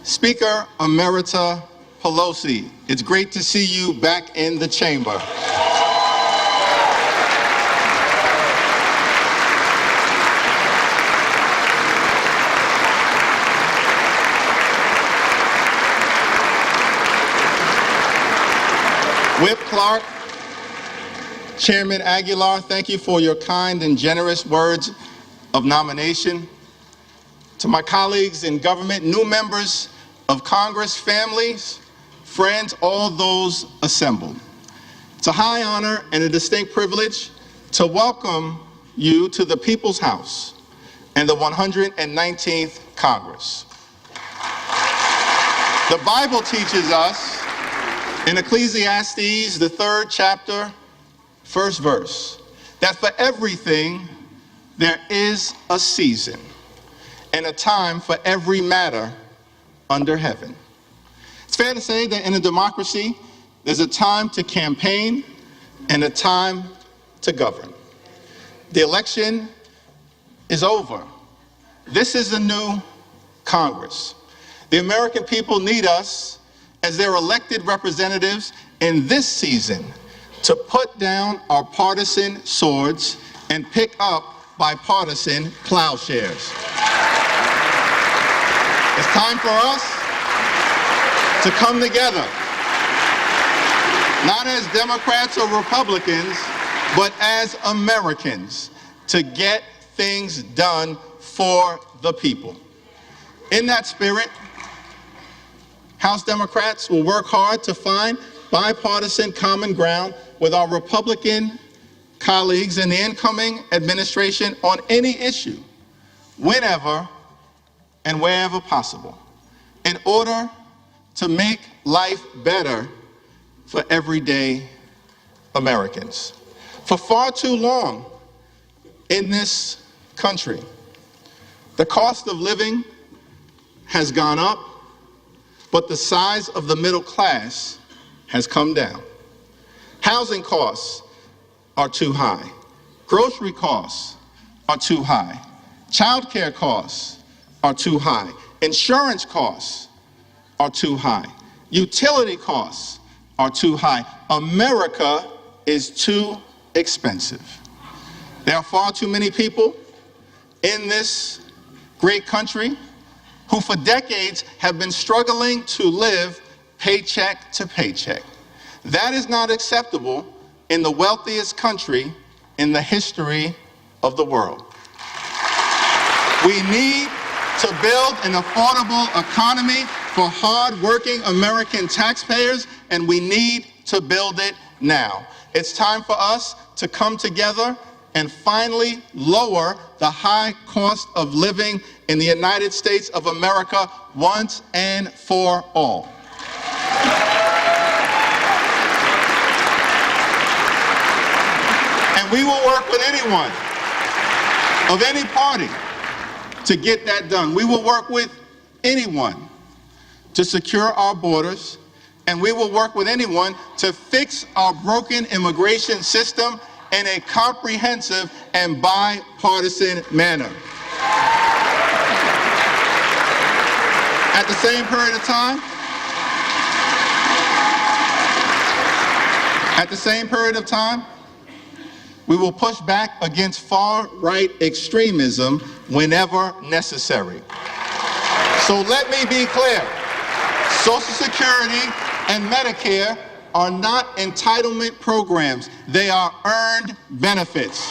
Speaker Emerita Pelosi, it's great to see you back in the chamber. Whip Clark, Chairman Aguilar, thank you for your kind and generous words of nomination. To my colleagues in government, new members of Congress, families, friends, all those assembled. It's a high honor and a distinct privilege to welcome you to the People's House and the 119th Congress. The Bible teaches us in Ecclesiastes, the 3rd chapter, 1st verse, that for everything there is a season and a time for every matter under heaven. It's fair to say that in a democracy, there's a time to campaign and a time to govern. The election is over. This is the new Congress. The American people need us as their elected representatives in this season to put down our partisan swords and pick up bipartisan plowshares. It's time for us to come together, not as Democrats or Republicans, but as Americans, to get things done for the people. In that spirit, House Democrats will work hard to find bipartisan common ground with our Republican colleagues in the incoming administration on any issue, whenever and wherever possible, in order to make life better for everyday Americans. For far too long in this country, the cost of living has gone up, but the size of the middle class has come down. Housing costs are too high. Grocery costs are too high. Childcare costs are too high. Insurance costs are too high. Utility costs are too high. America is too expensive. There are far too many people in this great country who for decades have been struggling to live paycheck to paycheck. That is not acceptable in the wealthiest country in the history of the world. We need to build an affordable economy for hard-working American taxpayers, and we need to build it now. It's time for us to come together and finally lower the high cost of living in the United States of America once and for all. And we will work with anyone of any party to get that done. We will work with anyone to secure our borders, and we will work with anyone to fix our broken immigration system in a comprehensive and bipartisan manner. At the same period of time, we will push back against far-right extremism whenever necessary. So let me be clear. Social Security and Medicare are not entitlement programs. They are earned benefits.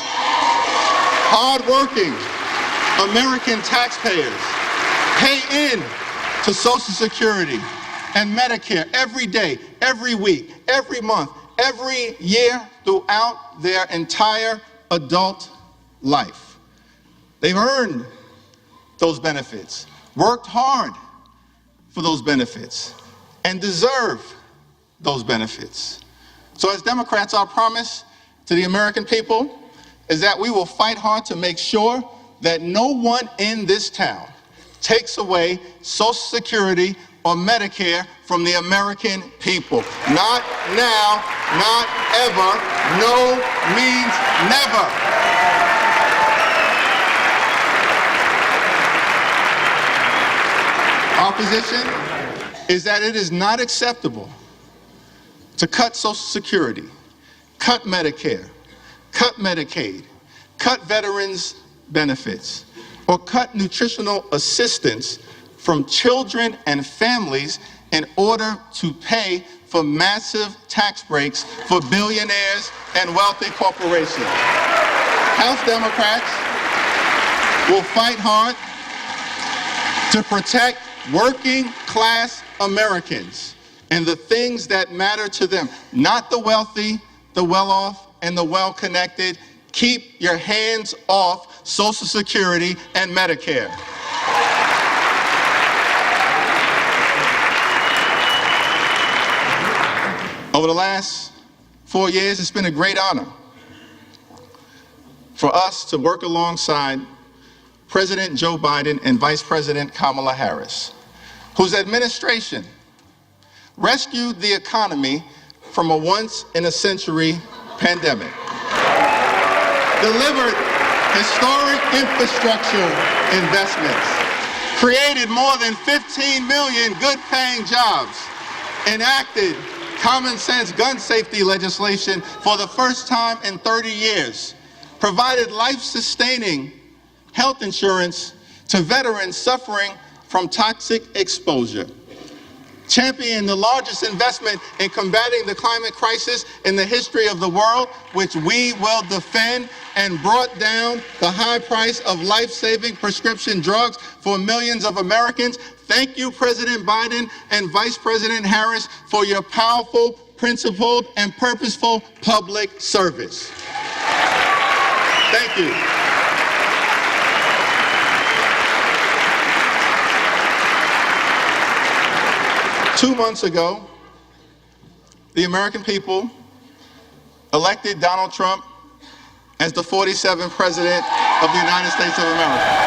Hard-working American taxpayers pay in to Social Security and Medicare every day, every week, every month, every year throughout their entire adult life. They've earned those benefits, worked hard for those benefits, and deserve those benefits. So as Democrats, our promise to the American people is that we will fight hard to make sure that no one in this town takes away Social Security or Medicare from the American people. Not now, not ever, no means never. Our position is that it is not acceptable to cut Social Security, cut Medicare, cut Medicaid, cut veterans' benefits, or cut nutritional assistance from children and families in order to pay for massive tax breaks for billionaires and wealthy corporations. House Democrats will fight hard to protect working class Americans and the things that matter to them, not the wealthy, the well-off, and the well-connected. Keep your hands off Social Security and Medicare. Over the last 4 years, it's been a great honor for us to work alongside President Joe Biden and Vice President Kamala Harris, whose administration rescued the economy from a once-in-a-century pandemic, delivered historic infrastructure investments, created more than 15 million good-paying jobs, enacted common sense gun safety legislation for the first time in 30 years, provided life-sustaining health insurance to veterans suffering from toxic exposure, championed the largest investment in combating the climate crisis in the history of the world, which we will defend, and brought down the high price of life-saving prescription drugs for millions of Americans. Thank you, President Biden and Vice President Harris, for your powerful, principled, and purposeful public service. Thank you. Two months ago, the American people elected Donald Trump as the 47th President of the United States of America.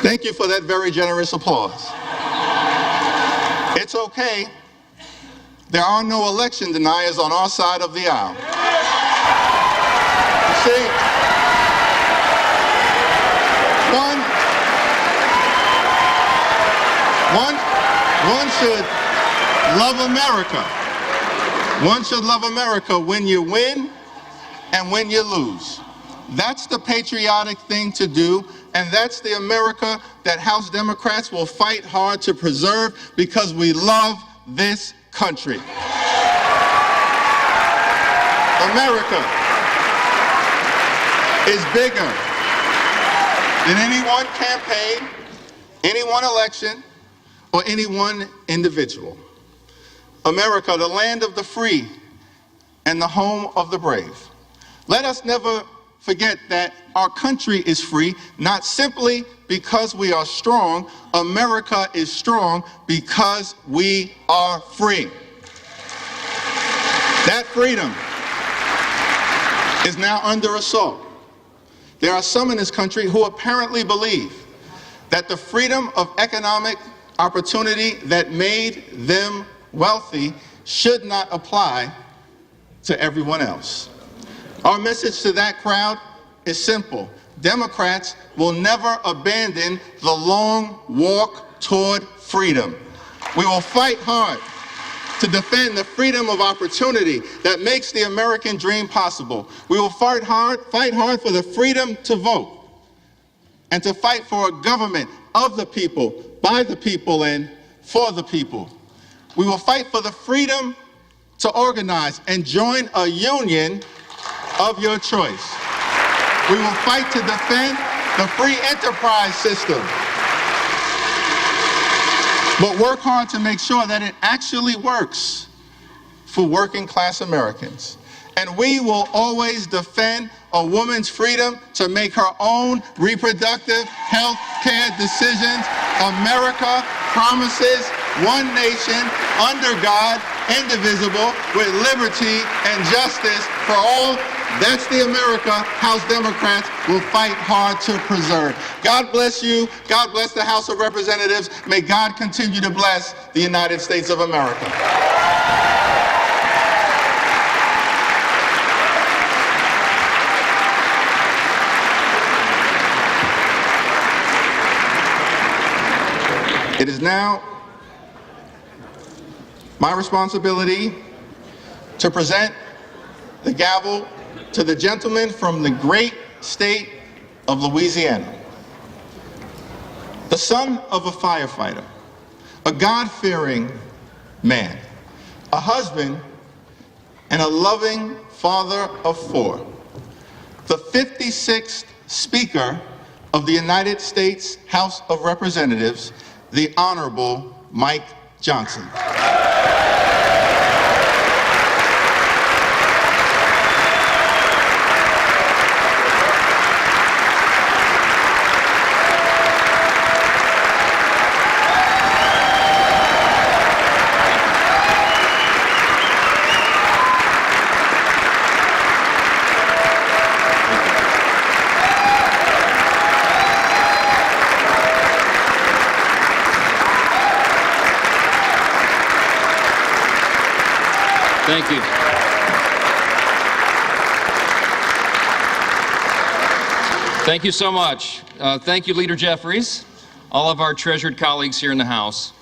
Thank you for that very generous applause. It's okay. There are no election deniers on our side of the aisle. You see, one should love America. One should love America when you win and when you lose. That's the patriotic thing to do, and that's the America that House Democrats will fight hard to preserve, because we love this country. America is bigger than any one campaign, any one election, or any one individual. America, the land of the free and the home of the brave. Let us never forget that our country is free, not simply because we are strong. America is strong because we are free. That freedom is now under assault. There are some in this country who apparently believe that the freedom of economic opportunity that made them wealthy should not apply to everyone else. Our message to that crowd is simple. Democrats will never abandon the long walk toward freedom. We will fight hard to defend the freedom of opportunity that makes the American dream possible. We will fight hard for the freedom to vote, and to fight for a government of the people, by the people, and for the people. We will fight for the freedom to organize and join a union of your choice. We will fight to defend the free enterprise system, but work hard to make sure that it actually works for working class Americans. And we will always defend a woman's freedom to make her own reproductive health care decisions. America promises one nation, under God, indivisible, with liberty and justice for all. That's the America House Democrats will fight hard to preserve. God bless you. God bless the House of Representatives. May God continue to bless the United States of America. It is now my responsibility to present the gavel to the gentleman from the great state of Louisiana, the son of a firefighter, a God-fearing man, a husband, and a loving father of four, the 56th Speaker of the United States House of Representatives, the Honorable Mike Johnson. Thank you. Thank you so much. Thank you, Leader Jeffries, all of our treasured colleagues here in the House.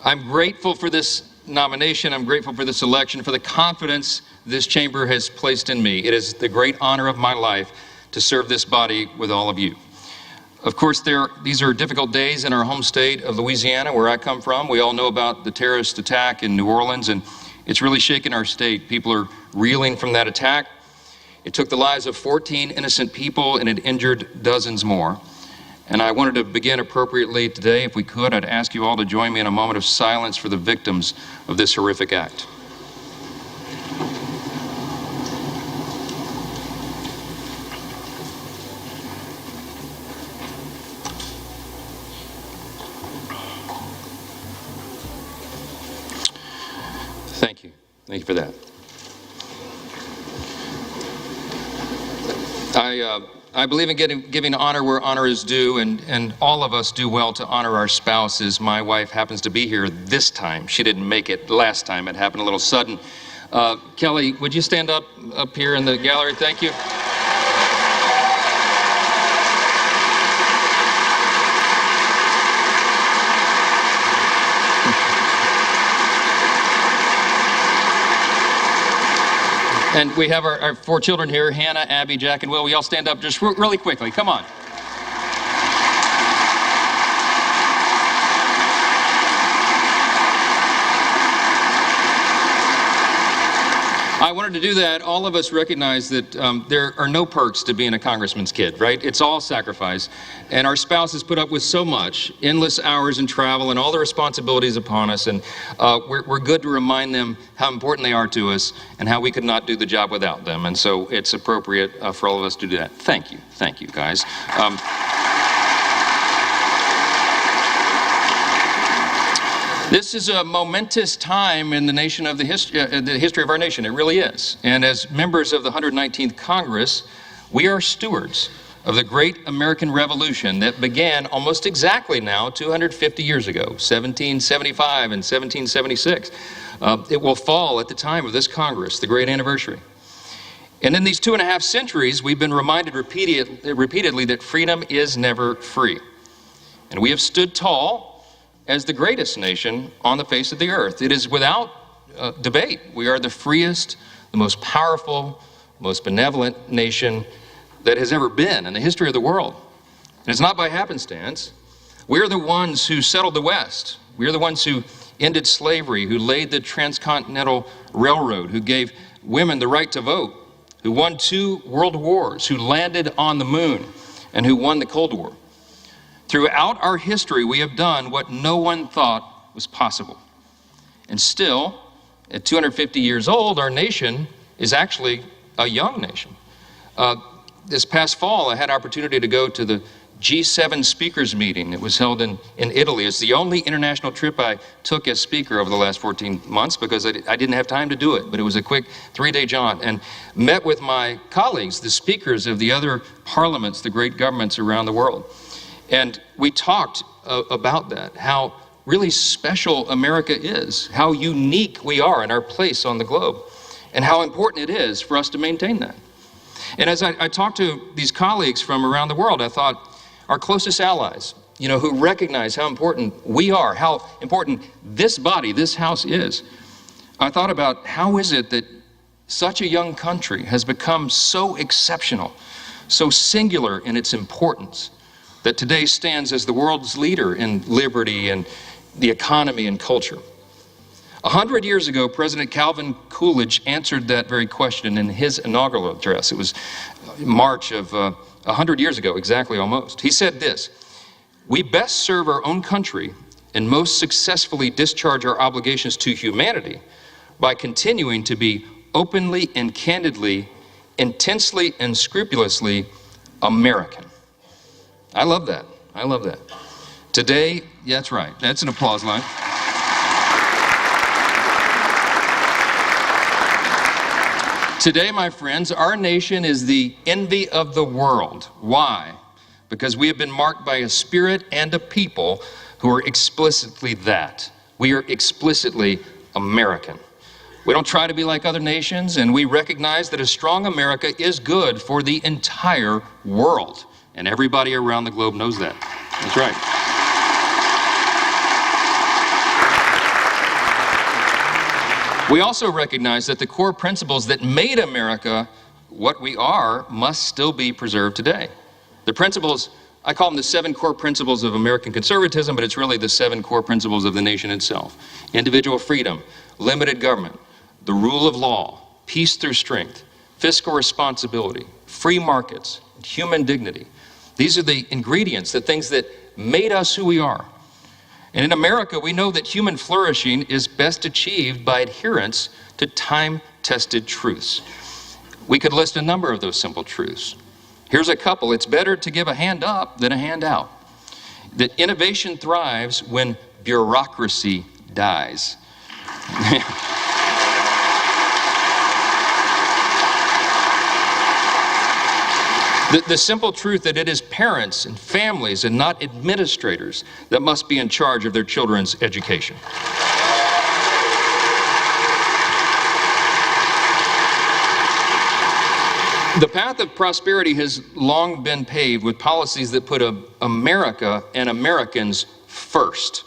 I'm grateful for this nomination. I'm grateful for this election, for the confidence this chamber has placed in me. It is the great honor of my life to serve this body with all of you. Of course, these are difficult days in our home state of Louisiana, where I come from. We all know about the terrorist attack in New Orleans, and it's really shaken our state. People are reeling from that attack. It took the lives of 14 innocent people, and it injured dozens more. And I wanted to begin appropriately today. If we could, I'd ask you all to join me in a moment of silence for the victims of this horrific act. Thank you. Thank you for that. I believe in giving honor where honor is due, and all of us do well to honor our spouses. My wife happens to be here this time. She didn't make it last time. It happened a little sudden. Kelly, would you stand up here in the gallery? Thank you. And we have our 4 children here, Hannah, Abby, Jack, and Will. We all stand up just really quickly. Come on. I wanted to do that. All of us recognize that there are no perks to being a congressman's kid, right? It's all sacrifice. And our spouses put up with so much, endless hours in travel and all the responsibilities upon us. And we're good to remind them how important they are to us and how we could not do the job without them. And so it's appropriate for all of us to do that. Thank you. Thank you, guys. This is a momentous time in the history of our nation. It really is. And as members of the 119th Congress, we are stewards of the great American Revolution that began almost exactly now 250 years ago, 1775 and 1776. It will fall at the time of this Congress, the great anniversary. And in these 2.5 centuries, we've been reminded repeatedly that freedom is never free. And we have stood tall as the greatest nation on the face of the earth. It is without debate. We are the freest, the most powerful, most benevolent nation that has ever been in the history of the world. And it's not by happenstance. We're the ones who settled the West. We're the ones who ended slavery, who laid the transcontinental railroad, who gave women the right to vote, who won 2 world wars, who landed on the moon, and who won the Cold War. Throughout our history, we have done what no one thought was possible. And still, at 250 years old, our nation is actually a young nation. This past fall, I had an opportunity to go to the G7 speakers meeting. It was held in Italy. It's the only international trip I took as speaker over the last 14 months because I didn't have time to do it, but it was a quick 3-day jaunt, and met with my colleagues, the speakers of the other parliaments, the great governments around the world. And we talked about that, how really special America is, how unique we are in our place on the globe, and how important it is for us to maintain that. And as I talked to these colleagues from around the world, I thought our closest allies, who recognize how important we are, how important this body, this house is. I thought about how is it that such a young country has become so exceptional, so singular in its importance, that today stands as the world's leader in liberty and the economy and culture. 100 years ago, President Calvin Coolidge answered that very question in his inaugural address. It was March of 100 years ago, exactly almost. He said this: "We best serve our own country and most successfully discharge our obligations to humanity by continuing to be openly and candidly, intensely and scrupulously American." I love that. I love that. Today, yeah, that's right. That's an applause line. Today, my friends, our nation is the envy of the world. Why? Because we have been marked by a spirit and a people who are explicitly that. We are explicitly American. We don't try to be like other nations, and we recognize that a strong America is good for the entire world. And everybody around the globe knows that. That's right. We also recognize that the core principles that made America what we are must still be preserved today. The principles, I call them the 7 core principles of American conservatism, but it's really the 7 core principles of the nation itself. Individual freedom, limited government, the rule of law, peace through strength, fiscal responsibility, free markets, human dignity. These are the ingredients, the things that made us who we are. And in America, we know that human flourishing is best achieved by adherence to time-tested truths. We could list a number of those simple truths. Here's a couple. It's better to give a hand up than a hand out. That innovation thrives when bureaucracy dies. The simple truth that it is parents and families and not administrators that must be in charge of their children's education. The path of prosperity has long been paved with policies that put America and Americans first.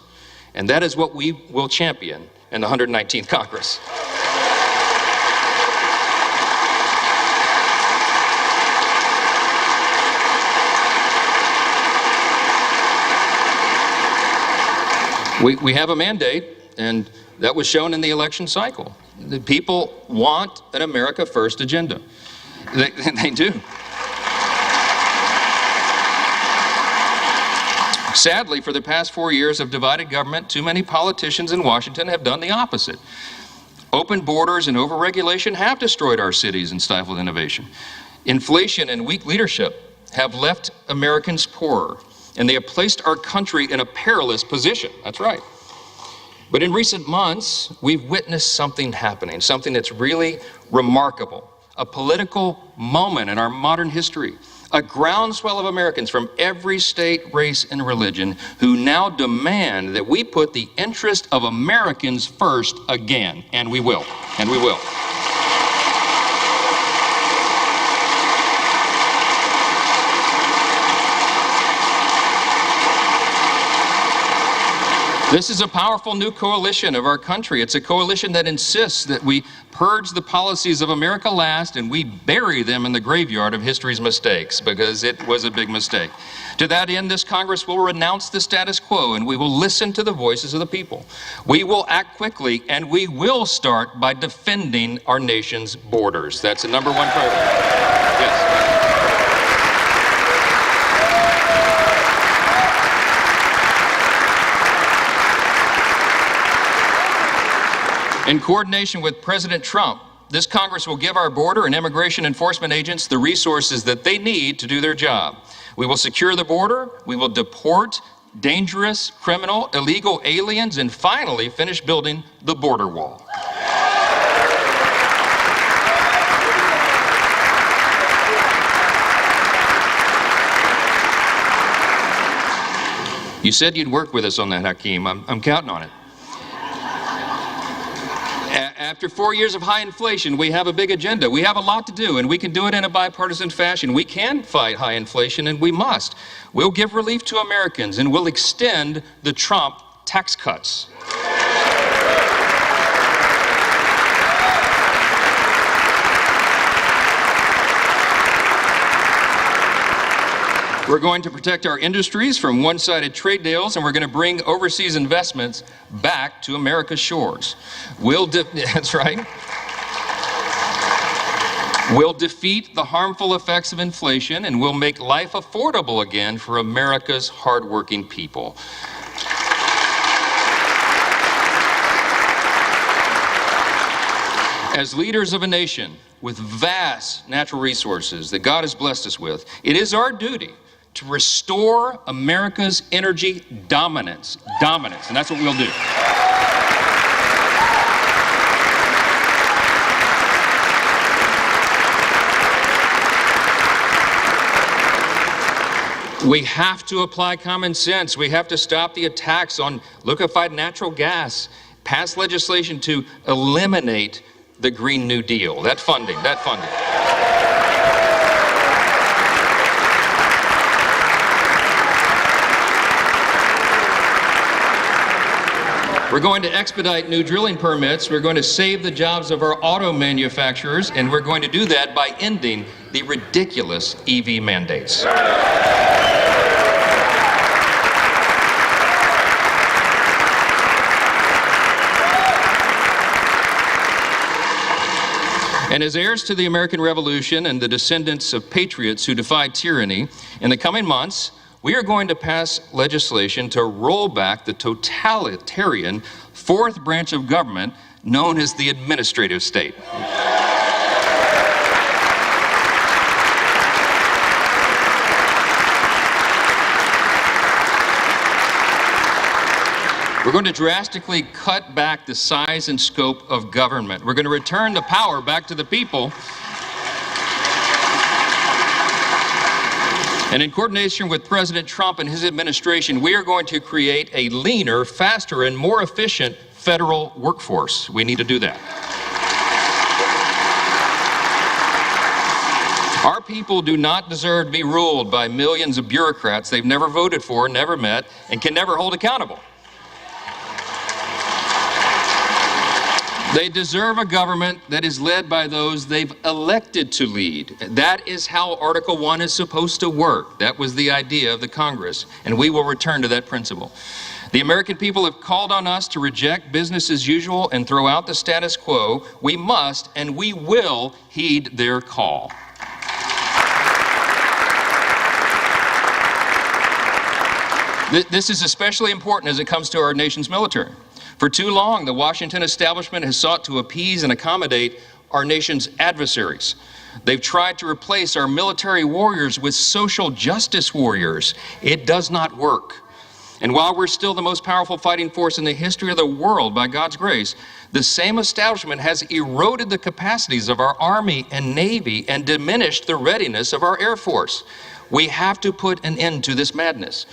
And that is what we will champion in the 119th Congress. We have a mandate, and that was shown in the election cycle. The people want an America First agenda. They do. Sadly, for the past 4 years of divided government, too many politicians in Washington have done the opposite. Open borders and overregulation have destroyed our cities and stifled innovation. Inflation and weak leadership have left Americans poorer, and they have placed our country in a perilous position. That's right. But in recent months, we've witnessed something happening, something that's really remarkable, a political moment in our modern history, a groundswell of Americans from every state, race, and religion who now demand that we put the interest of Americans first again, and we will, and we will. This is a powerful new coalition of our country. It's a coalition that insists that we purge the policies of America last and we bury them in the graveyard of history's mistakes, because it was a big mistake. To that end, this Congress will renounce the status quo and we will listen to the voices of the people. We will act quickly and we will start by defending our nation's borders. That's the number one priority. Yes. In coordination with President Trump, this Congress will give our border and immigration enforcement agents the resources that they need to do their job. We will secure the border, we will deport dangerous, criminal, illegal aliens, and finally finish building the border wall. You said you'd work with us on that, Hakeem. I'm counting on it. After 4 years of high inflation, we have a big agenda. We have a lot to do, and we can do it in a bipartisan fashion. We can fight high inflation, and we must. We'll give relief to Americans, and we'll extend the Trump tax cuts. We're going to protect our industries from one-sided trade deals, and we're going to bring overseas investments back to America's shores. That's right. We'll defeat the harmful effects of inflation, and we'll make life affordable again for America's hardworking people. As leaders of a nation with vast natural resources that God has blessed us with, it is our duty to restore America's energy dominance, and that's what we'll do. We have to apply common sense. We have to stop the attacks on liquefied natural gas, pass legislation to eliminate the Green New Deal, that funding. We're going to expedite new drilling permits. We're going to save the jobs of our auto manufacturers, and we're going to do that by ending the ridiculous EV mandates. And as heirs to the American Revolution and the descendants of patriots who defied tyranny, in the coming months, we are going to pass legislation to roll back the totalitarian fourth branch of government known as the administrative state. We're going to drastically cut back the size and scope of government. We're going to return the power back to the people. And in coordination with President Trump and his administration, we are going to create a leaner, faster, and more efficient federal workforce. We need to do that. Our people do not deserve to be ruled by millions of bureaucrats they've never voted for, never met, and can never hold accountable. They deserve a government that is led by those they've elected to lead. That is how Article 1 is supposed to work. That was the idea of the Congress, and we will return to that principle. The American people have called on us to reject business as usual and throw out the status quo. We must and we will heed their call. This is especially important as it comes to our nation's military. For too long, the Washington establishment has sought to appease and accommodate our nation's adversaries. They've tried to replace our military warriors with social justice warriors. It does not work. And while we're still the most powerful fighting force in the history of the world, by God's grace, the same establishment has eroded the capacities of our Army and Navy and diminished the readiness of our Air Force. We have to put an end to this madness.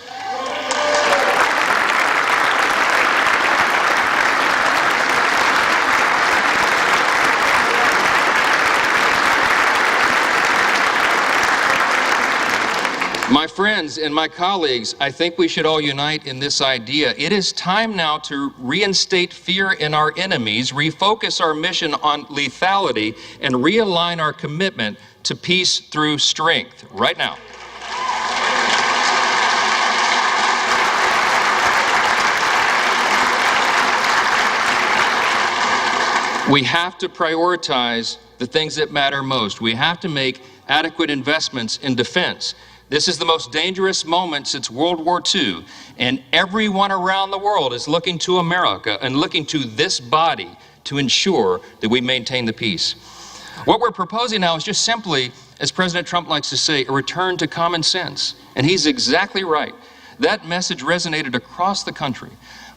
My friends and my colleagues, I think we should all unite in this idea. It is time now to reinstate fear in our enemies, refocus our mission on lethality, and realign our commitment to peace through strength right now. We have to prioritize the things that matter most. We have to make adequate investments in defense. This is the most dangerous moment since World War II, and everyone around the world is looking to America and looking to this body to ensure that we maintain the peace. What we're proposing now is just simply, as President Trump likes to say, a return to common sense. And he's exactly right. That message resonated across the country.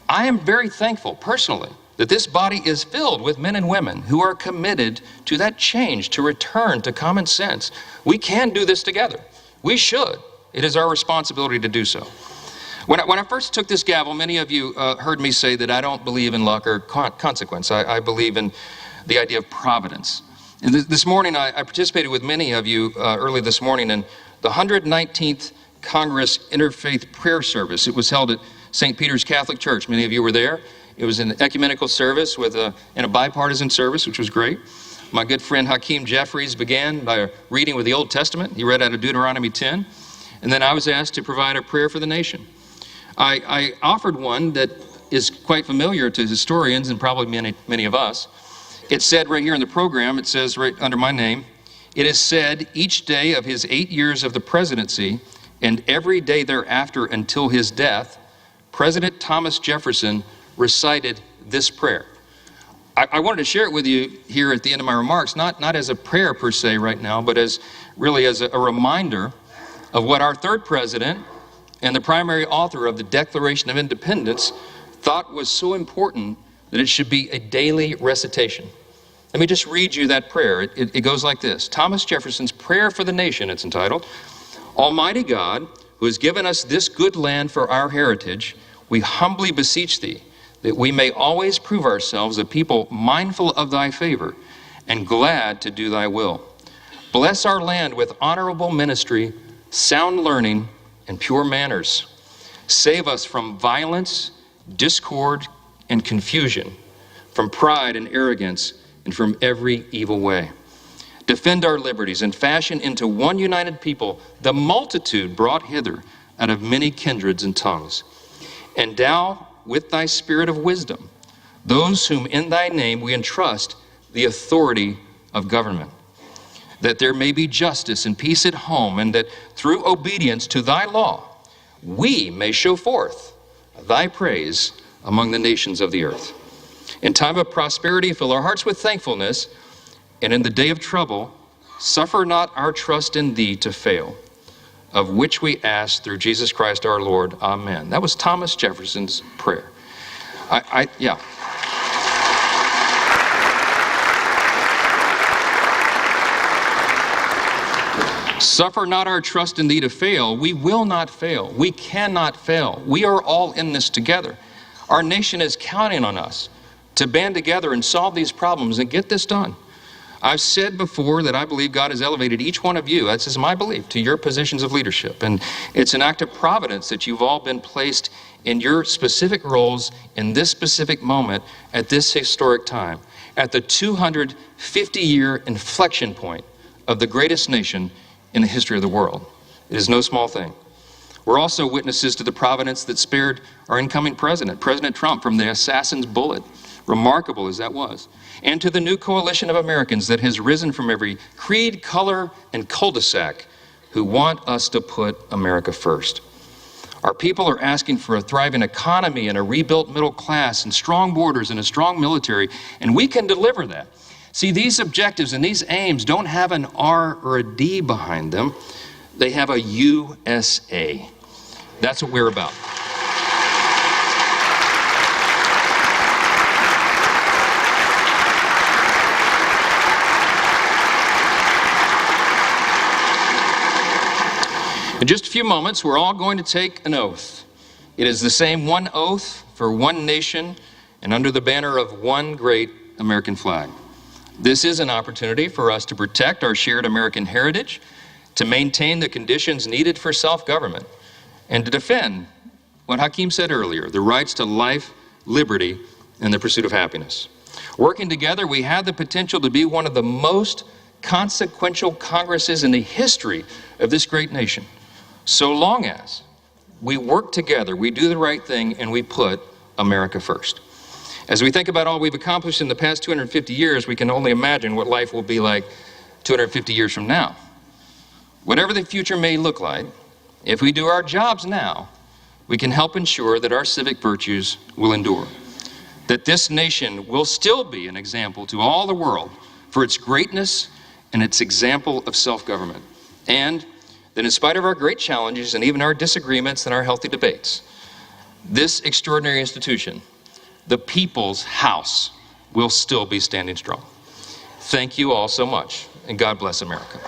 I am very thankful, personally, that this body is filled with men and women who are committed to that change, to return to common sense. We can do this together. We should. It is our responsibility to do so. When I first took this gavel, many of you heard me say that I don't believe in luck or consequence. I believe in the idea of providence. And this morning, I participated with many of you early this morning in the 119th Congress Interfaith Prayer Service. It was held at St. Peter's Catholic Church. Many of you were there. It was an ecumenical service and a bipartisan service, which was great. My good friend Hakeem Jeffries began by reading with the Old Testament. He read out of Deuteronomy 10. And then I was asked to provide a prayer for the nation. I offered one that is quite familiar to historians and probably many of us. It said right here in the program, it says right under my name, it is said each day of his 8 years of the presidency and every day thereafter until his death, President Thomas Jefferson recited this prayer. I wanted to share it with you here at the end of my remarks, not as a prayer per se right now, but as a reminder of what our third president and the primary author of the Declaration of Independence thought was so important that it should be a daily recitation. Let me just read you that prayer. It goes like this. Thomas Jefferson's Prayer for the Nation, it's entitled. Almighty God, who has given us this good land for our heritage, we humbly beseech thee, that we may always prove ourselves a people mindful of thy favor and glad to do thy will. Bless our land with honorable ministry, sound learning, and pure manners. Save us from violence, discord, and confusion, from pride and arrogance, and from every evil way. Defend our liberties and fashion into one united people the multitude brought hither out of many kindreds and tongues. Endow with thy spirit of wisdom those whom in thy name we entrust the authority of government, that there may be justice and peace at home, and that through obedience to thy law we may show forth thy praise among the nations of the earth. In time of prosperity, fill our hearts with thankfulness, and in the day of trouble, suffer not our trust in thee to fail, of which we ask through Jesus Christ our Lord. Amen. That was Thomas Jefferson's prayer. Yeah. Suffer not our trust in thee to fail. We will not fail. We cannot fail. We are all in this together. Our nation is counting on us to band together and solve these problems and get this done. I've said before that I believe God has elevated each one of you, that's my belief, to your positions of leadership. And it's an act of providence that you've all been placed in your specific roles in this specific moment at this historic time, at the 250-year inflection point of the greatest nation in the history of the world. It is no small thing. We're also witnesses to the providence that spared our incoming president, President Trump, from the assassin's bullet, remarkable as that was, and to the new coalition of Americans that has risen from every creed, color, and cul-de-sac who want us to put America first. Our people are asking for a thriving economy and a rebuilt middle class and strong borders and a strong military, and we can deliver that. See, these objectives and these aims don't have an R or a D behind them. They have a USA. That's what we're about. In just a few moments, we're all going to take an oath. It is the same one oath for one nation and under the banner of one great American flag. This is an opportunity for us to protect our shared American heritage, to maintain the conditions needed for self-government, and to defend what Hakeem said earlier, the rights to life, liberty, and the pursuit of happiness. Working together, we have the potential to be one of the most consequential Congresses in the history of this great nation, so long as we work together, we do the right thing, and we put America first. As we think about all we've accomplished in the past 250 years, we can only imagine what life will be like 250 years from now. Whatever the future may look like, if we do our jobs now, we can help ensure that our civic virtues will endure, that this nation will still be an example to all the world for its greatness and its example of self-government, and that in spite of our great challenges and even our disagreements and our healthy debates, this extraordinary institution, the People's House, will still be standing strong. Thank you all so much, and God bless America.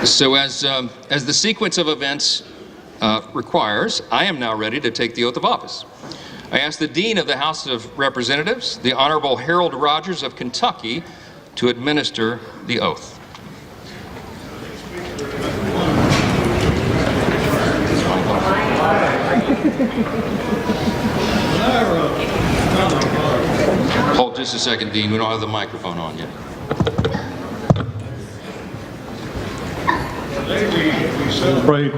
So as the sequence of events requires, I am now ready to take the oath of office. I ask the Dean of the House of Representatives, the Honorable Harold Rogers of Kentucky, to administer the oath. Hold just a second, Dean. We don't have the microphone on yet. We celebrate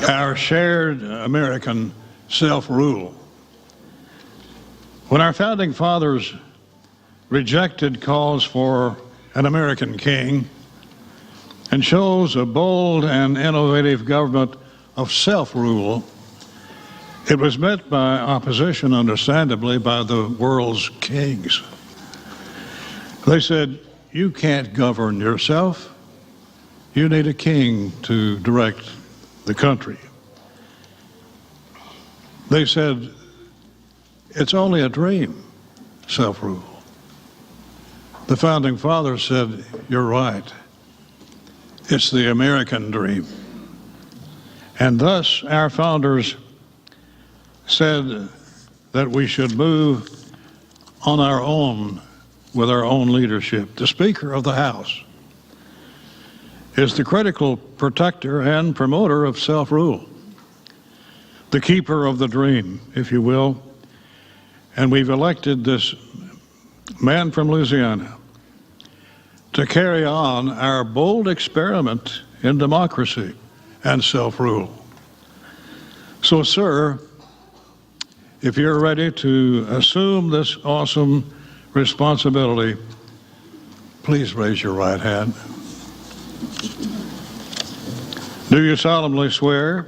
our shared American self-rule. When our founding fathers rejected calls for an American king and chose a bold and innovative government of self-rule, it was met by opposition, understandably, by the world's kings. They said, "You can't govern yourself. You need a king to direct the country." They said, "It's only a dream, self-rule." The founding fathers said, "You're right. It's the American dream." And thus our founders said that we should move on our own with our own leadership. The Speaker of the House is the critical protector and promoter of self-rule, the keeper of the dream, if you will. And we've elected this man from Louisiana to carry on our bold experiment in democracy and self-rule. So, sir, if you're ready to assume this awesome responsibility, please raise your right hand. Do you solemnly swear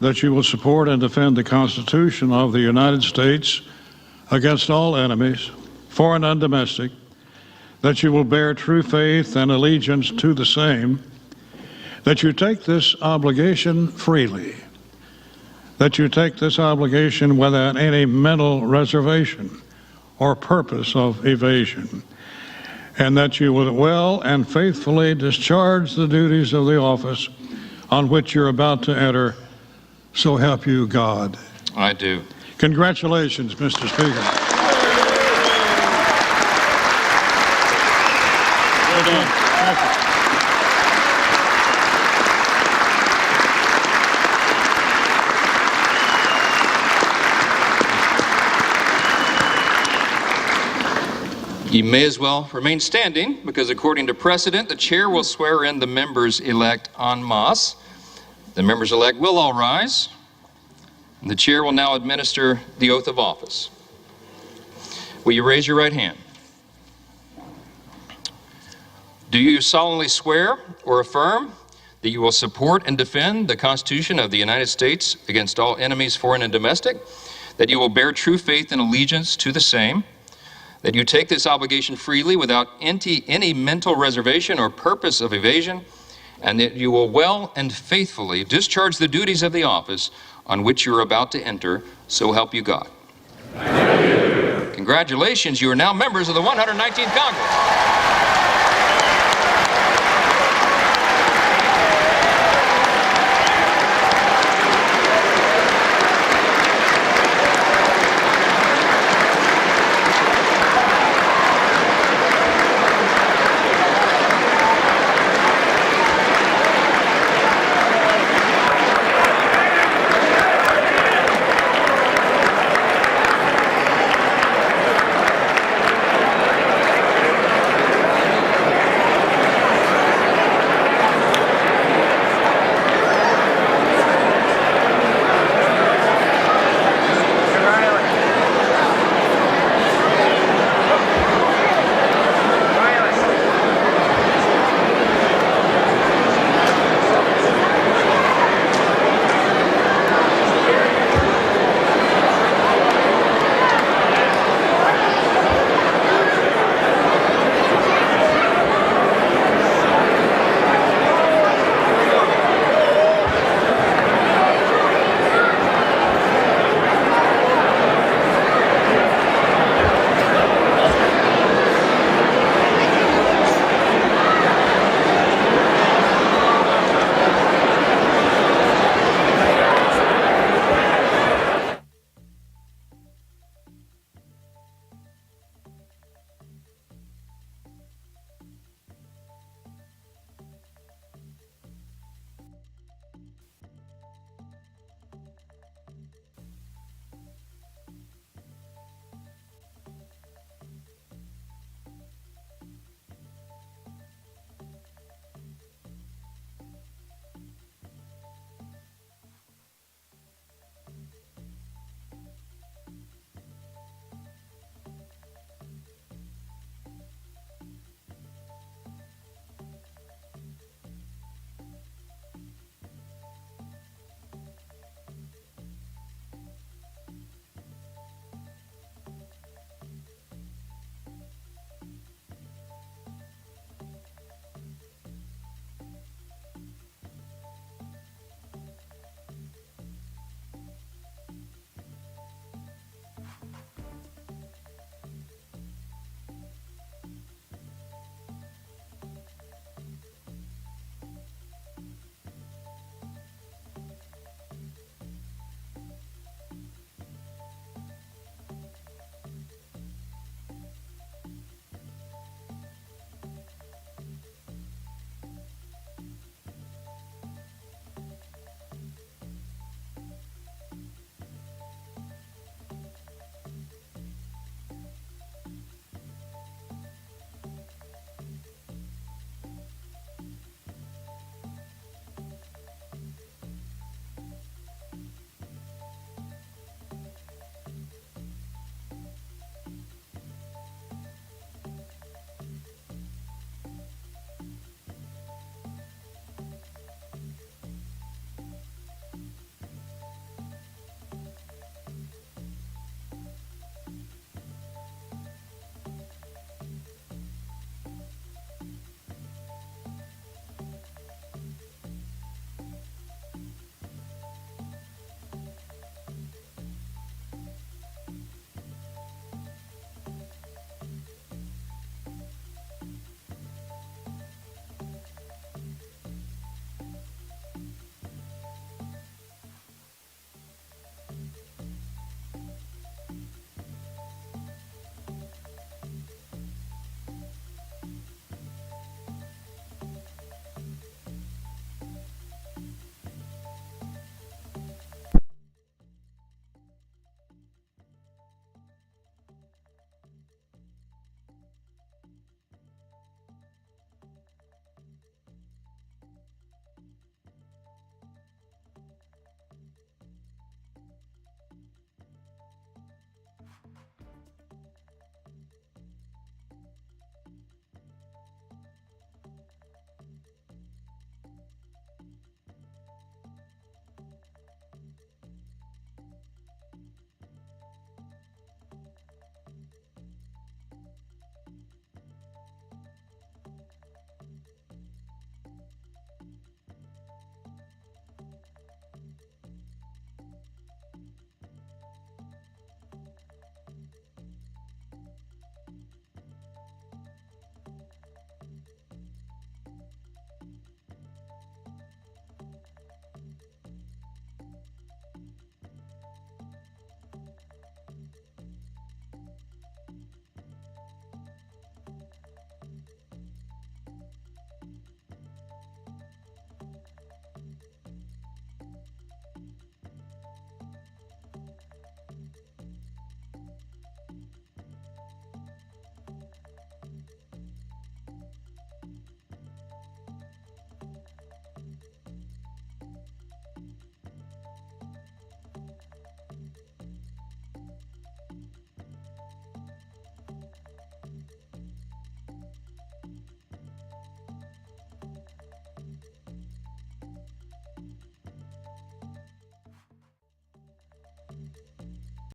that you will support and defend the Constitution of the United States against all enemies, foreign and domestic, that you will bear true faith and allegiance to the same, that you take this obligation freely, that you take this obligation without any mental reservation or purpose of evasion, and that you will well and faithfully discharge the duties of the office on which you're about to enter, so help you God. I do. Congratulations, Mr. Speaker. Well done. You may as well remain standing, because according to precedent, the chair will swear in the members-elect en masse. The members-elect will all rise, and the chair will now administer the oath of office. Will you raise your right hand? Do you solemnly swear or affirm that you will support and defend the Constitution of the United States against all enemies, foreign and domestic, that you will bear true faith and allegiance to the same, that you take this obligation freely without any mental reservation or purpose of evasion, and that you will well and faithfully discharge the duties of the office on which you are about to enter, so help you God? Thank you. Congratulations, you are now members of the 119th Congress.